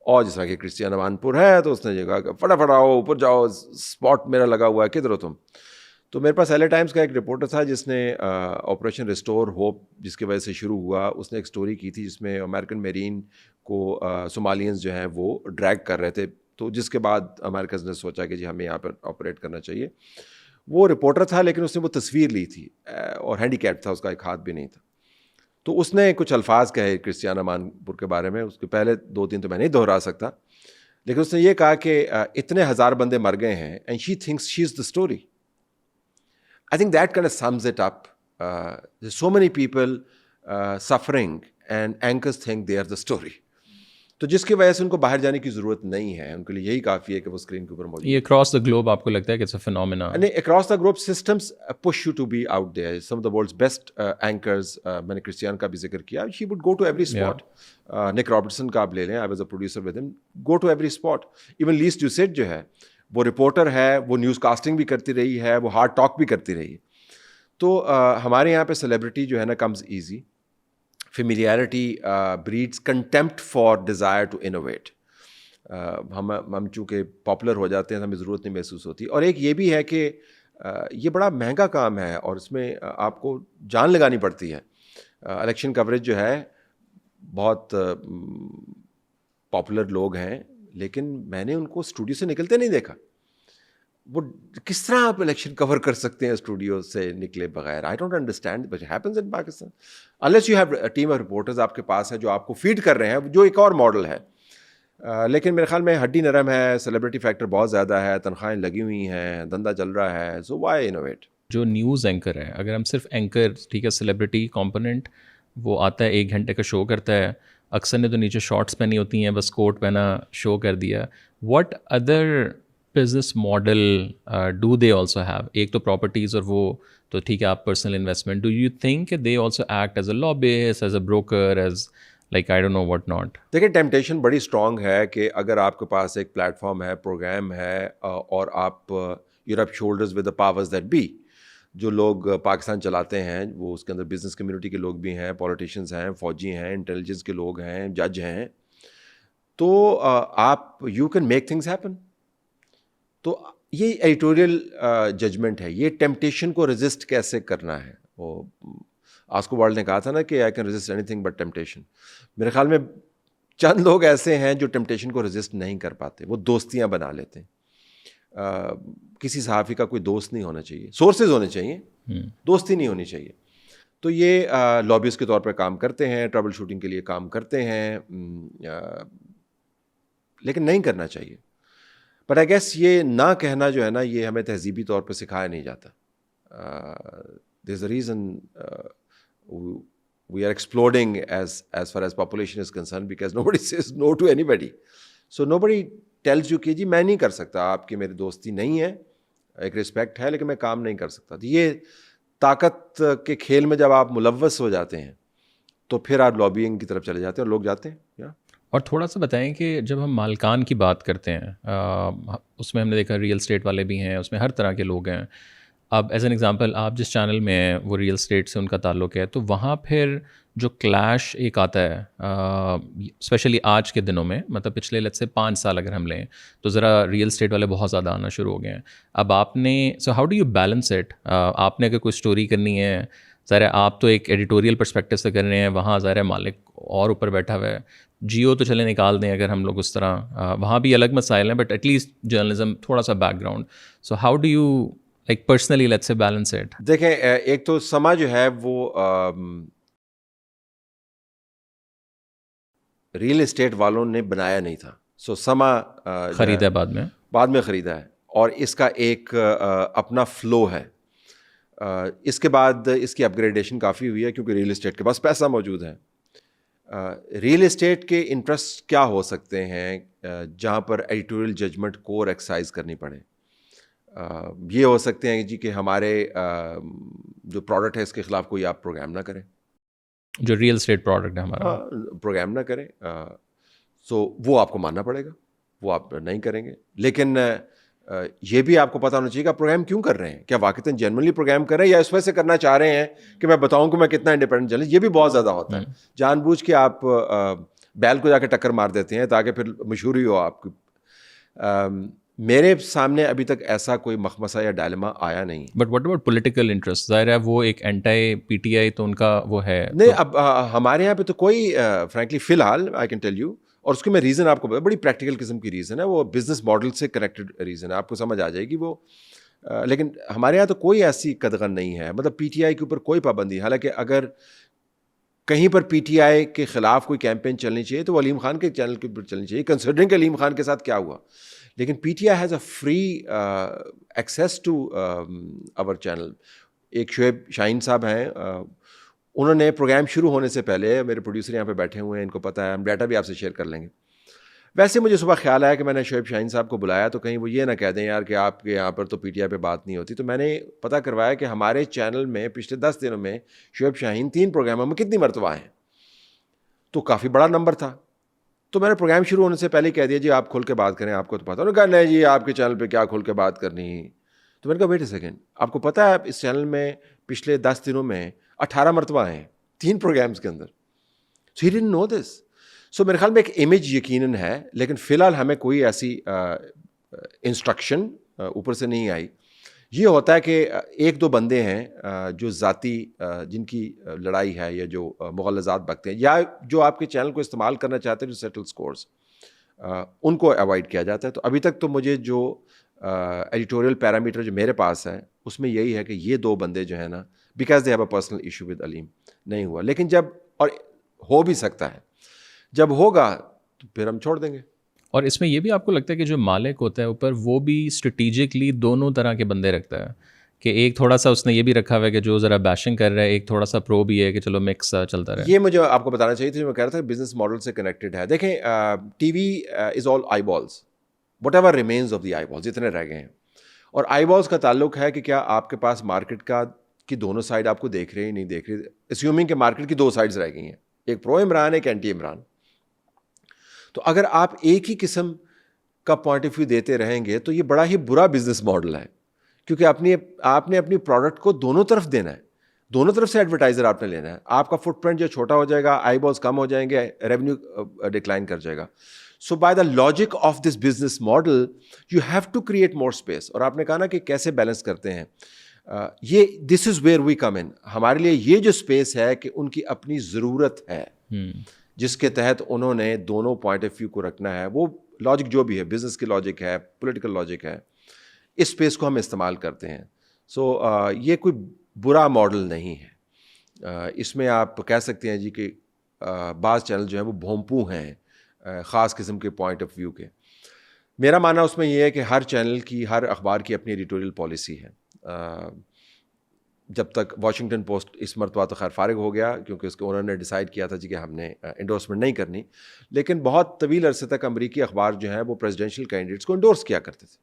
اور جس طرح کہ کرسچیان امان پور ہے تو اس نے کہا کہ فٹافٹ آؤ اوپر جاؤ, اسپاٹ میرا لگا ہوا ہے, کدھر ہو تم. تو میرے پاس ایل اے ٹائمز کا ایک رپورٹر تھا جس نے آپریشن ریسٹور ہوپ جس کی وجہ سے شروع ہوا, اس نے ایک اسٹوری کی تھی جس میں امریکن میرین کو صومالینز جو ہیں وہ ڈریگ کر رہے تھے, تو جس کے بعد امریکہ نے سوچا کہ جی ہمیں یہاں پر آپریٹ کرنا چاہیے. وہ رپورٹر تھا لیکن اس نے وہ تصویر لی تھی, اور ہینڈی کیپ تھا, اس کا ایک ہاتھ بھی نہیں تھا. تو اس نے کچھ الفاظ کہے کرسچیان امان پور کے بارے میں, اس کے پہلے 2-3 تو میں نہیں دہرا سکتا, لیکن اس نے یہ کہا کہ اتنے ہزار بندے مر گئے ہیں and she thinks she is the story. I think that kind of sums it up. There's so many people suffering and anchors think they are the story. تو جس کی وجہ سے ان کو باہر جانے کی ضرورت نہیں ہے, ان کے لیے یہی کافی ہے کہ وہ اسکرین کے اوپر موجود. یہ اکراس دا گلوب آپ کو لگتا ہے کہ اٹس اے فینومینا؟ نہیں, across the globe systems push you to be out there. Some of the world's best anchors, میں نے کرسچیان کا بھی ذکر کیا, she would go to every spot. Nick Robertson کا آپ لے لیں, I was a producer with him, go to every spot. Even Lyse Doucet جو ہے وہ رپورٹر ہے, وہ نیوز کاسٹنگ بھی کرتی رہی ہے, وہ ہارڈ ٹاک بھی کرتی رہی ہے. تو ہمارے یہاں پہ سیلیبریٹی جو ہے نا comes easy, familiarity breeds contempt for desire to innovate. ہم چونکہ پاپولر ہو جاتے ہیں, ہمیں ضرورت نہیں محسوس ہوتی. اور ایک یہ بھی ہے کہ یہ بڑا مہنگا کام ہے, اور اس میں آپ کو جان لگانی پڑتی ہے. الیکشن کوریج جو ہے, بہت پاپولر لوگ ہیں, لیکن میں نے ان کو اسٹوڈیو سے نکلتے نہیں دیکھا. وہ کس طرح آپ الیکشن کور کر سکتے ہیں اسٹوڈیو سے نکلے بغیر؟ I don't understand but happens in Pakistan unless you have team of reporters آپ کے پاس ہے جو آپ کو فیڈ کر رہے ہیں، جو ایک اور ماڈل ہے. لیکن میرے خیال میں ہڈی نرم ہے، سیلیبریٹی فیکٹر بہت زیادہ ہے، تنخواہیں لگی ہوئی ہیں، دھندا چل رہا ہے، سو وائی انوویٹ. جو نیوز اینکر ہے، اگر ہم صرف اینکر، ٹھیک ہے، سیلیبریٹی کمپوننٹ، وہ آتا ہے 1 گھنٹے کا شو کرتا ہے، اکثر نے تو نیچے شارٹس پہنی ہوتی ہیں، بس کوٹ پہنا شو کر دیا. What other business model do they also have? ایک تو پراپرٹیز اور وہ تو ٹھیک ہے، آپ personal investment, do you think they also act as a lobbyist, as a broker, as like I don't know what not? دیکھیں ٹیمپٹیشن بڑی اسٹرانگ ہے کہ اگر آپ کے پاس ایک پلیٹ فارم ہے، پروگرام ہے، اور آپ you rub shoulders with the powers that be, جو لوگ پاکستان چلاتے ہیں، وہ اس کے اندر بزنس کمیونٹی کے لوگ بھی ہیں، پولیٹیشینز ہیں، فوجی ہیں، انٹیلیجنس کے لوگ ہیں، جج ہیں، تو آپ you can make things happen. تو یہ ایڈیٹوریل ججمنٹ ہے، یہ ٹیمپٹیشن کو ریزسٹ کیسے کرنا ہے. وہ آسکو وائلڈ نے کہا تھا نا کہ I can resist any thing but temptation. میرے خیال میں چند لوگ ایسے ہیں جو ٹیمپٹیشن کو ریزسٹ نہیں کر پاتے، وہ دوستیاں بنا لیتے ہیں. کسی صحافی کا کوئی دوست نہیں ہونا چاہیے، سورسز ہونے چاہیے، دوستی نہیں ہونی چاہیے. تو یہ لابیز کے طور پہ کام کرتے ہیں، ٹربل شوٹنگ کے لیے کام کرتے ہیں، لیکن نہیں کرنا چاہیے. بٹ آئی گیس یہ نہ کہنا جو ہے نا، یہ ہمیں تہذیبی طور پہ سکھایا نہیں جاتا. There is a reason we are exploding as far as population is concerned because nobody says no to anybody. So nobody tells you کہ جی میں نہیں کر سکتا، آپ کی میری دوستی نہیں ہے، ایک رسپیکٹ ہے لیکن میں کام نہیں کر سکتا. یہ طاقت کے کھیل میں جب آپ ملوث ہو جاتے ہیں تو پھر آپ لابینگ کی طرف چلے جاتے ہیں اور لوگ جاتے ہیں. اور تھوڑا سا بتائیں کہ جب ہم مالکان کی بات کرتے ہیں، اس میں ہم نے دیکھا ریئل اسٹیٹ والے بھی ہیں، اس میں ہر طرح کے لوگ ہیں. اب ایز این ایگزامپل آپ جس چینل میں ہیں وہ ریئل اسٹیٹ سے ان کا تعلق ہے، تو وہاں پھر جو کلیش ایک آتا ہے اسپیشلی آج کے دنوں میں، مطلب پچھلے لیٹ سے 5 سال اگر ہم لیں تو ذرا ریئل اسٹیٹ والے بہت زیادہ آنا شروع ہو گئے ہیں. اب آپ نے سو how do you balance it? آپ نے اگر کوئی اسٹوری کرنی ہے، ظاہر ہے آپ تو ایک ایڈیٹوریل پرسپیکٹو سے کر رہے ہیں، وہاں ظاہر ہے مالک اور اوپر بیٹھا ہوا ہے. جیو تو چلے نکال دیں اگر ہم لوگ اس طرح، وہاں بھی الگ مسائل ہیں، بٹ ایٹ لیسٹ جرنلزم تھوڑا سا back ground. So how do you like personally let's say balance it? دیکھیں ایک تو سما جو ہے وہ ریئل اسٹیٹ والوں نے بنایا نہیں تھا. سو سما خریدا بعد میں خریدا ہے، اور اس کا ایک اپنا فلو ہے. اس کے بعد اس کی اپ گریڈیشن کافی ہوئی ہے کیونکہ ریئل اسٹیٹ کے پاس پیسہ موجود ہے. ریئل اسٹیٹ کے انٹرسٹ کیا ہو سکتے ہیں جہاں پر ایڈیٹوریل ججمنٹ کو ایکسرسائز کرنی پڑے؟ یہ ہو سکتے ہیں جی کہ ہمارے جو پروڈکٹ ہے اس کے خلاف کوئی آپ پروگرام نہ کریں، جو ریئل اسٹیٹ پروڈکٹ ہے ہمارا، پروگرام نہ کریں. سو وہ آپ کو ماننا پڑے گا، وہ آپ نہیں کریں گے. لیکن یہ بھی آپ کو پتہ ہونا چاہیے کہ آپ پروگرام کیوں کر رہے ہیں، کیا واقعتاً جنرلی پروگرام کر رہے ہیں یا اس وجہ سے کرنا چاہ رہے ہیں کہ میں بتاؤں کہ میں کتنا انڈیپینڈنٹ جرنلسٹ. یہ بھی بہت زیادہ ہوتا ہے، جان بوجھ کے آپ بیل کو جا کے ٹکر مار دیتے ہیں تاکہ پھر مشہوری ہو آپ کی. میرے سامنے ابھی تک ایسا کوئی مخمسہ یا ڈائلما آیا نہیں. But what about political interest? ظاہر ہے وہ ایک اینٹائی پی ٹی آئی تو ان کا وہ ہے نہیں. اب ہمارے یہاں پہ تو کوئی فرینکلی فی الحال آئی کین ٹیل یو، اور اس کے میں ریزن آپ کو بڑی پریکٹیکل قسم کی ریزن ہے، وہ بزنس ماڈل سے کنیکٹڈ ریزن ہے، آپ کو سمجھ آ جائے گی وہ. لیکن ہمارے یہاں تو کوئی ایسی قدغن نہیں ہے، مطلب پی ٹی آئی کے اوپر کوئی پابندی. حالانکہ اگر کہیں پر پی ٹی آئی کے خلاف کوئی کیمپین چلنی چاہیے تو وہ علیم خان کے چینل کے اوپر چلنی چاہیے، کنسیڈرنگ کہ علیم خان کے ساتھ کیا ہوا. لیکن P T I has a free access to our channel. ایک شعیب شاہین صاحب ہیں، انہوں نے پروگرام شروع ہونے سے پہلے، میرے پروڈیوسر یہاں پہ بیٹھے ہوئے ہیں، ان کو پتہ ہے، ہم ڈیٹا بھی آپ سے شیئر کر لیں گے. ویسے مجھے صبح خیال آیا کہ میں نے شعیب شاہین صاحب کو بلایا تو کہیں وہ یہ نہ کہہ دیں یار کہ آپ کے یہاں پر تو پی ٹی آئی پہ بات نہیں ہوتی. تو میں نے پتہ کروایا کہ ہمارے چینل میں پچھلے 10 دنوں میں شعیب شاہین 3 پروگراموں میں کتنی مرتبہ آئے ہیں، تو کافی بڑا نمبر تھا. تو میں نے پروگرام شروع ہونے سے پہلے کہہ دیا جی آپ کھول کے بات کریں، آپ کو تو پتہ. انہوں نے کہا نہیں جی آپ کے چینل پہ کیا کھول کے بات کرنی. تو میں نے کہا ویٹ اے سیکنڈ، آپ کو پتہ ہے اس چینل میں پچھلے 10 دنوں میں 18 مرتبہ آئے ہیں 3 پروگرامز کے اندر. سو ہی ڈڈنٹ نو دس. سو میرے خیال میں ایک امیج یقیناً ہے، لیکن فی الحال ہمیں کوئی ایسی انسٹرکشن اوپر سے نہیں آئی. یہ ہوتا ہے کہ 1-2 بندے ہیں جو ذاتی جن کی لڑائی ہے یا جو مغلظات بکتے ہیں یا جو آپ کے چینل کو استعمال کرنا چاہتے ہیں جو سیٹل سکورز، ان کو اوائڈ کیا جاتا ہے. تو ابھی تک تو مجھے جو ایڈیٹوریل پیرامیٹر جو میرے پاس ہے اس میں یہی ہے کہ یہ دو بندے جو ہیں نا because they have a personal issue with Aleem نہیں ہوا. لیکن جب اور ہو بھی سکتا ہے جب ہوگا تو پھر ہم چھوڑ دیں گے. اور اس میں یہ بھی آپ کو لگتا ہے کہ جو مالک ہوتا ہے اوپر وہ بھی اسٹریٹیجکلی دونوں طرح کے بندے رکھتا ہے کہ ایک تھوڑا سا اس نے یہ بھی رکھا ہوا ہے کہ جو ذرا بیشنگ کر رہا ہے, ایک تھوڑا سا پرو بھی ہے کہ چلو مکس چلتا رہے. یہ مجھے آپ کو بتانا چاہیے تھا جو میں کہہ رہا تھا بزنس ماڈل سے کنیکٹڈ ہے. دیکھیں T V is all I balls, what ever remains of the I balls جتنے رہ گئے ہیں. اور آئی بالز کا تعلق ہے کہ کیا آپ کے پاس مارکیٹ کی دونوں سائڈ آپ کو دیکھ رہے ہیں نہیں دیکھ رہے, اسیومنگ کہ مارکیٹ کی دو سائڈز رہ گئی ہیں, ایک پرو عمران ایک اینٹی عمران. تو اگر آپ ایک ہی قسم کا پوائنٹ آف ویو دیتے رہیں گے تو یہ بڑا ہی برا بزنس ماڈل ہے, کیونکہ آپ نے اپنی پروڈکٹ کو دونوں طرف دینا ہے, دونوں طرف سے ایڈورٹائزر آپ نے لینا ہے. آپ کا فٹ پرنٹ جو چھوٹا ہو جائے گا, آئی بالز کم ہو جائیں گے, ریونیو ڈکلائن کر جائے گا. So by the logic of this business model you have to create more space. اور آپ نے کہا نا کہ کیسے بیلنس کرتے ہیں, یہ دس از ویئر وی کم ان. ہمارے لیے یہ جو اسپیس ہے کہ ان کی اپنی ضرورت ہے جس کے تحت انہوں نے دونوں پوائنٹ آف ویو کو رکھنا ہے. وہ لاجک جو بھی ہے, بزنس کی لاجک ہے, پولیٹیکل لاجک ہے, اس اسپیس کو ہم استعمال کرتے ہیں. سو یہ کوئی برا ماڈل نہیں ہے. اس میں آپ کہہ سکتے ہیں جی کہ بعض چینل جو ہیں وہ بھونپو ہیں خاص قسم کے پوائنٹ آف ویو کے. میرا ماننا اس میں یہ ہے کہ ہر چینل کی, ہر اخبار کی اپنی ایڈیٹوریل پالیسی ہے. جب تک واشنگٹن پوسٹ اس مرتبہ تو خیر فارغ ہو گیا کیونکہ اس کے اونر نے ڈیسائیڈ کیا تھا جی کہ ہم نے انڈورسمنٹ نہیں کرنی, لیکن بہت طویل عرصے تک امریکی اخبار جو ہیں وہ پریزیڈینشیل کینڈیڈیٹس کو انڈورس کیا کرتے تھے.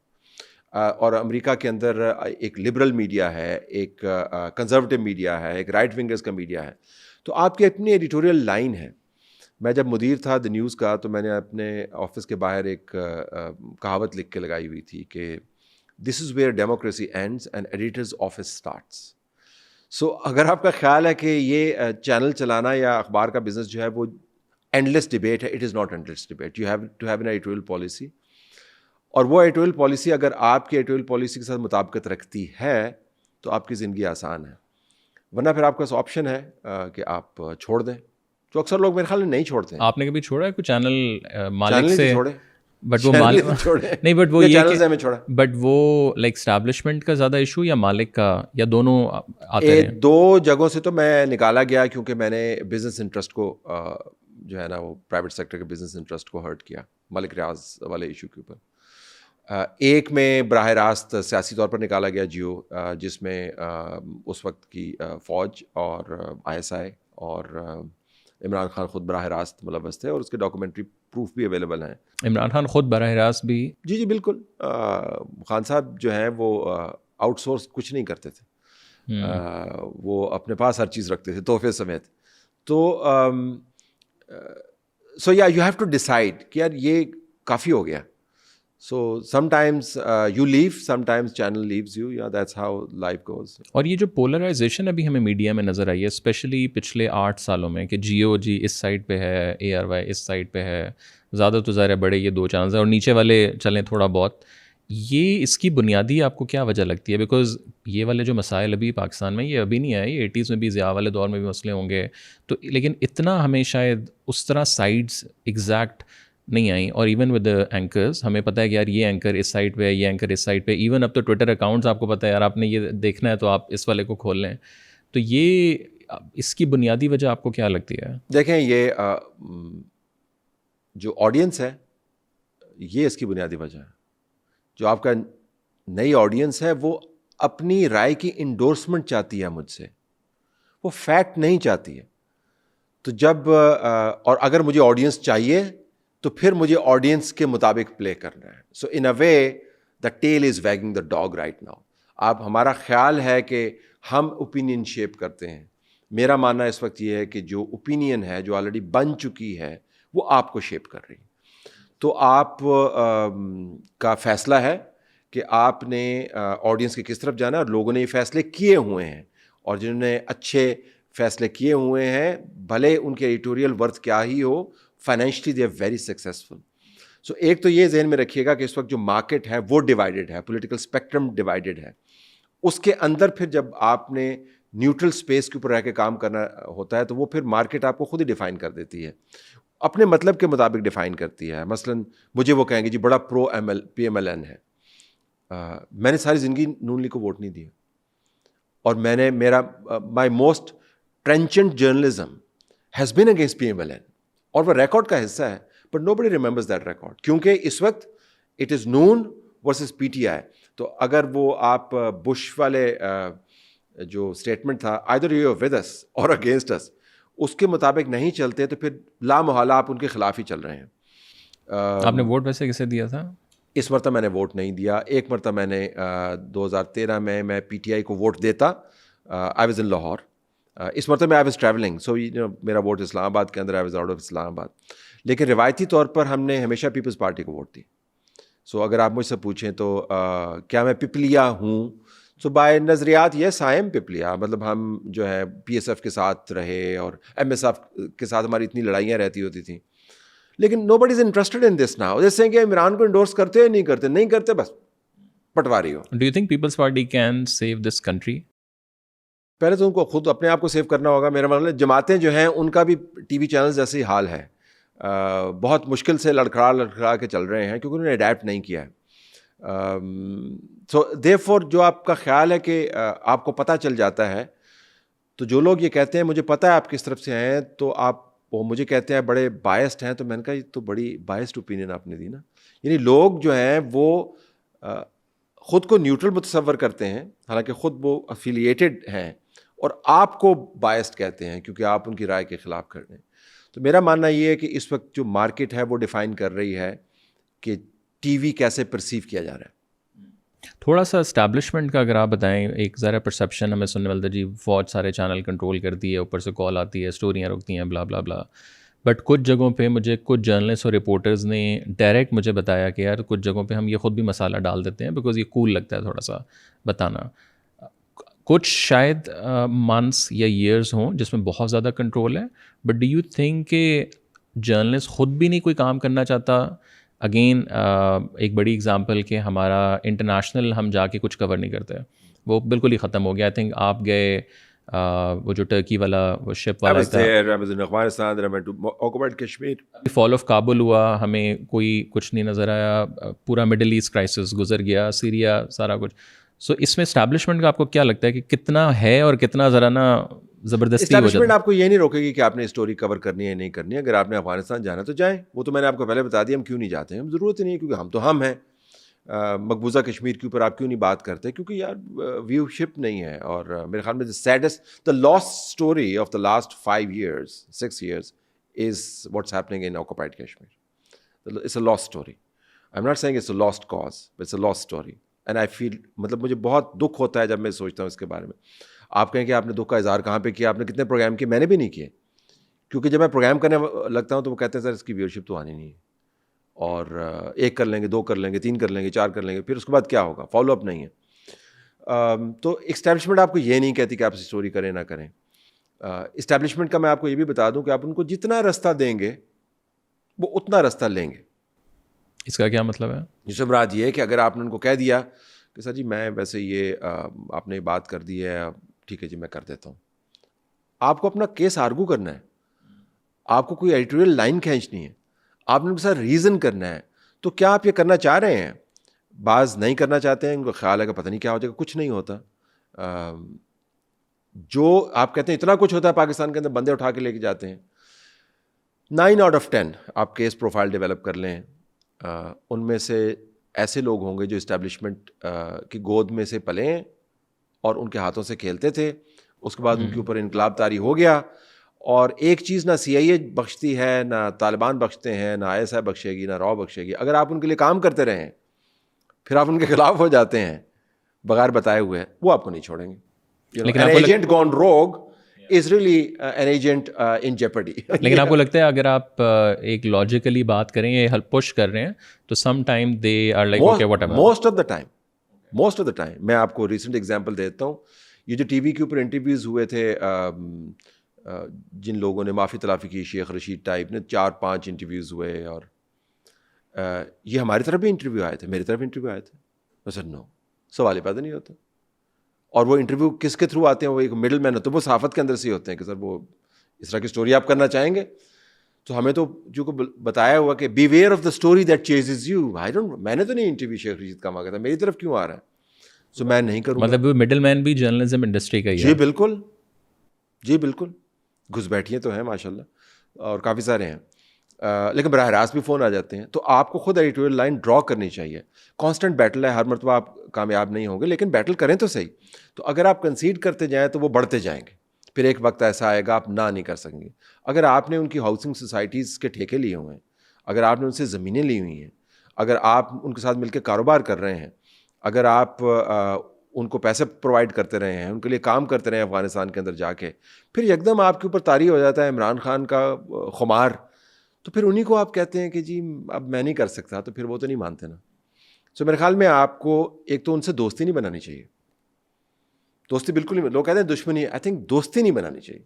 اور امریکہ کے اندر ایک لبرل میڈیا ہے, ایک کنزرویٹو میڈیا ہے, ایک رائٹ ونگرز کا میڈیا ہے. تو آپ کی اپنی ایڈیٹوریل لائن ہے. میں جب مدیر تھا دی نیوز کا تو میں نے اپنے آفس کے باہر ایک کہاوت لکھ کے لگائی ہوئی تھی کہ this is where democracy ends and editors office starts. So اگر آپ کا خیال ہے کہ یہ چینل چلانا یا اخبار کا بزنس جو ہے وہ اینڈ لیس ڈبیٹ ہے, it is not endless debate. You have to have an editorial policy, اور وہ ایڈیٹوریل پالیسی اگر آپ کی ایڈیٹوریل پالیسی کے ساتھ مطابقت رکھتی ہے تو آپ کی زندگی آسان ہے. ورنہ پھر آپ کے پاس آپشن ہے کہ آپ چھوڑ دیں, جو اکثر لوگ میرے خیال میں نہیں چھوڑتے ہیں. آپ نے کبھی چھوڑا ہے کوئی چینل مالک سے سے؟ چھوڑے بٹ وہ مالک نہیں, بٹ وہ یہ بٹ وہ لائک اسٹیبلشمنٹ کا زیادہ ایشو یا مالک کا, یا دونوں آتے ہیں؟ دو جگہوں سے تو میں نکالا گیا کیونکہ میں نے بزنس انٹرسٹ کو جو ہے نا وہ پرائیویٹ سیکٹر کے بزنس انٹرسٹ کو ہرٹ کیا ملک ریاض والے ایشو کے اوپر. ایک میں براہ راست سیاسی طور پر نکالا گیا جیو, جس میں اس وقت کی فوج اور ISI اور عمران خان خود براہ راست ملوث تھے, اور اس کے ڈاکومنٹری پروف بھی اویلیبل ہیں. عمران خان خود براہ راست بھی؟ جی بالکل. خان صاحب جو ہیں وہ آؤٹ سورس کچھ نہیں کرتے تھے, وہ اپنے پاس ہر چیز رکھتے تھے تحفے سمیت. تو سو یا یو ہیو ٹو ڈیسائڈ کہ یار یہ کافی ہو گیا. So sometimes you leave, sometimes channel leaves you. Yeah, that's how life goes. اور یہ جو پولرائزیشن ابھی ہمیں میڈیا میں نظر آئی ہے اسپیشلی پچھلے 8 سالوں میں کہ جیو جی اس سائڈ پہ ہے, ARY اس سائڈ پہ ہے, زیادہ تو ظاہر ہے بڑے یہ 2 چینلز ہیں اور نیچے والے چلیں تھوڑا بہت. یہ اس کی بنیادی آپ کو کیا وجہ لگتی ہے؟ بیکاز یہ والے جو مسائل ابھی پاکستان میں یہ ابھی نہیں آئے, یہ 80s میں بھی ضیاء والے دور میں بھی مسئلے ہوں گے تو, لیکن اتنا ہمیں شاید اس طرح سائڈس ایگزیکٹ نہیں آئیں. اور ایون ود اینکرز ہمیں پتہ ہے کہ یار یہ اینکر اس سائڈ پہ ہے, یہ اینکر اس سائڈ پہ. ایون اب تو ٹویٹر اکاؤنٹس آپ کو پتہ ہے یار آپ نے یہ دیکھنا ہے تو آپ اس والے کو کھول لیں. تو یہ اس کی بنیادی وجہ آپ کو کیا لگتی ہے؟ دیکھیں یہ جو آڈینس ہے یہ اس کی بنیادی وجہ ہے. جو آپ کا نئی آڈینس ہے وہ اپنی رائے کی انڈورسمنٹ چاہتی ہے مجھ سے, وہ فیکٹ نہیں چاہتی ہے. تو جب اور اگر مجھے آڈینس چاہیے تو پھر مجھے آڈینس کے مطابق پلے کرنا ہے. So in a way the tail is wagging the dog right now. آپ ہمارا خیال ہے کہ ہم اوپینین شیپ کرتے ہیں. میرا ماننا اس وقت یہ ہے کہ جو اوپینین ہے جو آلریڈی بن چکی ہے وہ آپ کو شیپ کر رہی. تو آپ کا فیصلہ ہے کہ آپ نے آڈینس کے کس طرف جانا ہے, اور لوگوں نے یہ فیصلے کیے ہوئے ہیں, اور جنہوں نے اچھے فیصلے کیے ہوئے ہیں بھلے ان کے ایڈیٹوریل ورتھ کیا ہی ہو, financially they are very successful. So ایک تو یہ ذہن میں رکھیے گا کہ اس وقت جو مارکیٹ ہے وہ ڈیوائیڈڈ ہے, پولیٹیکل اسپیکٹرم ڈیوائیڈڈ ہے. اس کے اندر پھر جب آپ نے نیوٹرل اسپیس کے اوپر رہ کے کام کرنا ہوتا ہے تو وہ پھر مارکیٹ آپ کو خود ہی ڈیفائن کر دیتی ہے, اپنے مطلب کے مطابق ڈیفائن کرتی ہے. مثلاً مجھے وہ کہیں گے جی بڑا پرو PMLN ہے, میں نے ساری زندگی نون لیگ کو ووٹ نہیں دیا, اور میں نے میرا my most trenchant journalism has been against P M L N, اور وہ ریکارڈ کا حصہ ہے, but nobody remembers that record, کیونکہ اس وقت it is Noon versus P T I. تو اگر وہ آپ بش والے جو اسٹیٹمنٹ تھا آئدر یو ود اس اور اگینسٹ اس, اس کے مطابق نہیں چلتے تو پھر لا محالہ آپ ان کے خلاف ہی چل رہے ہیں. آپ نے ووٹ ویسے کسے دیا تھا؟ اس مرتبہ میں نے ووٹ نہیں دیا. ایک مرتبہ میں نے 2013 میں پی ٹی آئی کو ووٹ دیتا, آئی واز ان لاہور. اس مرتبہ میں آئی واز ٹریولنگ, سو میرا ووٹ اسلام آباد کے اندر, آئی واز آؤٹ آف اسلام آباد. لیکن روایتی طور پر ہم نے ہمیشہ پیپلز پارٹی کو ووٹ دی. سو اگر آپ مجھ سے پوچھیں تو کیا میں پپلیا ہوں, سو بائی نظریات یس آئی ایم پپلیا. مطلب ہم جو ہے پی ایس ایف کے ساتھ رہے اور ایم ایس ایف کے ساتھ ہماری اتنی لڑائیاں رہتی ہوتی تھیں, لیکن نو بڈی is interested in this now. جیسے کہ عمران کو انڈورس کرتے نہیں کرتے, نہیں کرتے بس پٹواری ہو. Do you think Peoples Party can save this country? پہلے تو ان کو خود اپنے آپ کو سیو کرنا ہوگا. میرا مطلب جماعتیں جو ہیں ان کا بھی ٹی وی چینلز جیسے ہی حال ہے, بہت مشکل سے لڑکھڑا کے چل رہے ہیں کیونکہ انہوں نے اڈیپٹ نہیں کیا ہے. سو دیر فور جو آپ کا خیال ہے کہ آپ کو پتہ چل جاتا ہے, تو جو لوگ یہ کہتے ہیں مجھے پتہ ہے آپ کس طرف سے ہیں, تو آپ وہ مجھے کہتے ہیں بڑے بائسڈ ہیں, تو میں نے کہا یہ تو بڑی بائسڈ اوپینین آپ نے دی نا. یعنی لوگ جو ہیں وہ خود کو نیوٹرل متصور کرتے ہیں, حالانکہ خود وہ افیلیٹڈ ہیں, اور آپ کو بائسڈ کہتے ہیں کیونکہ آپ ان کی رائے کے خلاف کر رہے ہیں. تو میرا ماننا یہ ہے کہ اس وقت جو مارکیٹ ہے وہ ڈیفائن کر رہی ہے کہ ٹی وی کیسے پرسیو کیا جا رہا ہے. تھوڑا سا اسٹیبلشمنٹ کا اگر آپ بتائیں, ایک ذرا پرسیپشن ہمیں سننے والتا جی فوج سارے چینل کنٹرول کرتی ہے, اوپر سے کال آتی ہے, اسٹوریاں رکتی ہیں, بلا بلا بلا. بٹ کچھ جگہوں پہ مجھے کچھ جرنلسٹ اور رپورٹرز نے ڈائریکٹ مجھے بتایا کہ یار کچھ جگہوں پہ ہم یہ خود بھی مسالہ ڈال دیتے ہیں بیکاز یہ کول لگتا ہے تھوڑا سا بتانا. کچھ شاید منتھس یا ایئرز ہوں جس میں بہت زیادہ کنٹرول ہے, بٹ ڈو یو تھنک کہ جرنلسٹ خود بھی نہیں کوئی کام کرنا چاہتا؟ اگین ایک بڑی اگزامپل کہ ہمارا انٹرنیشنل ہم جا کے کچھ کور نہیں کرتے, وہ بالکل ہی ختم ہو گیا. آئی تھنک آپ گئے وہ جو ٹرکی والا وہ شپ والا فال آف کابل ہوا, ہمیں کوئی کچھ نہیں نظر آیا, پورا مڈل ایسٹ کرائسس گزر گیا, سیریا, سارا کچھ. سو اس میں اسٹیبلشمنٹ کا آپ کو کیا لگتا ہے کہ کتنا ہے اور کتنا ذرا نا زبردستی ہو جاتا ہے؟ اسٹیبلشمنٹ آپ کو یہ نہیں روکے گی کہ آپ نے اسٹوری کور کرنی ہے نہیں کرنی ہے. اگر آپ نے افغانستان جانا تو جائیں, وہ تو میں نے آپ کو پہلے بتا دیا ہم کیوں نہیں جاتے ہیں, ہم ضرورت ہی نہیں ہے کیونکہ ہم تو ہم ہیں. مقبوضہ کشمیر کے اوپر آپ کیوں نہیں بات کرتے؟ کیونکہ یار ویو شپ نہیں ہے. اور میرے خیال میں the lost story of the last 5 years 6 years is what's happening in occupied Kashmir. It's a lost story. I'm not saying it's a lost cause, but it's a lost story. And I feel مطلب مجھے بہت دکھ ہوتا ہے جب میں سوچتا ہوں اس کے بارے میں. آپ کہیں کہ آپ نے دکھ کا اظہار کہاں پہ کیا, آپ نے کتنے پروگرام کیے؟ میں نے بھی نہیں کیے, کیونکہ جب میں پروگرام کرنے لگتا ہوں تو وہ کہتے ہیں سر اس کی ویورشپ تو آنی نہیں ہے, اور 1 کر لیں گے, 2 کر لیں گے, 3 کر لیں گے, 4 کر لیں گے, پھر اس کے بعد کیا ہوگا؟ فالو اپ نہیں ہے. تو اسٹیبلشمنٹ آپ کو یہ نہیں کہتی کہ آپ اسٹوری کریں نہ کریں. اسٹیبلشمنٹ کا میں آپ کو یہ بھی بتا دوں کہ آپ ان کو جتنا رستہ دیں گے وہ اتنا رستہ لیں گے. اس کا کیا مطلب ہے؟ جس سے مراد یہ ہے کہ اگر آپ نے ان کو کہہ دیا کہ سر جی میں ویسے یہ آپ نے بات کر دی ہے, ٹھیک ہے جی میں کر دیتا ہوں, آپ کو اپنا کیس آرگو کرنا ہے, آپ کو کوئی ایڈیٹوریل لائن کھینچنی ہے, آپ نے ان کے ساتھ ریزن کرنا ہے. تو کیا آپ یہ کرنا چاہ رہے ہیں؟ بعض نہیں کرنا چاہتے ہیں, ان کو خیال ہے کہ پتہ نہیں کیا ہو جائے گا. کچھ نہیں ہوتا. جو آپ کہتے ہیں اتنا کچھ ہوتا ہے پاکستان کے اندر, بندے اٹھا کے لے کے جاتے ہیں. 9 out of 10 آپ کیس پروفائل ڈیولپ کر لیں, ان میں سے ایسے لوگ ہوں گے جو اسٹیبلشمنٹ کی گود میں سے پلے ہیں اور ان کے ہاتھوں سے کھیلتے تھے. اس کے بعد ان کے اوپر انقلاب طاری ہو گیا, اور ایک چیز نہ سی آئی اے بخشتی ہے, نہ طالبان بخشتے ہیں, نہ آئی ایس آئی بخشے گی, نہ راؤ بخشے گی. اگر آپ ان کے لیے کام کرتے رہیں پھر آپ ان کے خلاف ہو جاتے ہیں بغیر بتائے ہوئے, وہ آپ کو نہیں چھوڑیں گے. لیکن an agent gone rogue is really an agent in jeopardy. لیکن آپ کو لگتا ہے اگر آپ ایک لاجیکلی بات کریں یا پش کر رہے ہیں تو some time they are like okay whatever. Most of the time. میں آپ کو ریسنٹ ایگزامپل دیتا ہوں. یہ جو ٹی وی کے اوپر انٹرویوز ہوئے تھے جن لوگوں نے معافی تلافی کی, شیخ رشید ٹائپ نے 4-5 انٹرویوز ہوئے, اور یہ ہماری طرف بھی انٹرویو آئے تھے, میری طرف انٹرویو آئے تھے. میں سر نو, سوال ہی پیدا نہیں ہوتا. اور وہ انٹرویو کس کے تھرو آتے ہیں؟ وہ ایک مڈل مین ہوتے ہیں, وہ صحافت کے اندر سے ہی ہوتے ہیں کہ سر وہ اس طرح کی اسٹوری آپ کرنا چاہیں گے تو ہمیں تو جو بتایا ہوا کہ beware of the story that chooses you. I don't, میں نے تو نہیں انٹرویو شیخ رشید کا مانگا تھا، میری طرف کیوں آ رہا ہے؟ سو میں نہیں کروں گا. مطلب مڈل مین بھی جرنلزم انڈسٹری کا ہی ہے. جی بالکل، جی بالکل، گھس بیٹھیے تو ہیں ماشاء اللہ، اور کافی سارے ہیں، لیکن براہ راست بھی فون آ جاتے ہیں. تو آپ کو خود ایڈیٹوریل لائن ڈرا کرنی چاہیے. کانسٹنٹ بیٹل ہے، ہر مرتبہ آپ کامیاب نہیں ہوں گے، لیکن بیٹل کریں تو صحیح. تو اگر آپ کنسیڈ کرتے جائیں تو وہ بڑھتے جائیں گے. پھر ایک وقت ایسا آئے گا آپ نہ نہیں کر سکیں گے. اگر آپ نے ان کی ہاؤسنگ سوسائٹیز کے ٹھیکے لیے ہوئے ہیں، اگر آپ نے ان سے زمینیں لی ہوئی ہیں، اگر آپ ان کے ساتھ مل کے کاروبار کر رہے ہیں، اگر آپ ان کو پیسے پرووائڈ کرتے رہے ہیں، ان کے لیے کام کرتے رہے ہیں افغانستان کے اندر جا کے، پھر یکدم آپ کے اوپر طاری ہو جاتا ہے عمران خان کا خمار، تو پھر انہیں کو آپ کہتے ہیں کہ جی اب میں نہیں کر سکتا، تو پھر وہ تو نہیں مانتے نا. سو میرے خیال میں آپ کو ایک تو ان سے دوستی نہیں بنانی چاہیے. دوستی بالکل نہیں، لوگ کہتے ہیں دشمنی، آئی تھنک دوستی نہیں بنانی چاہیے.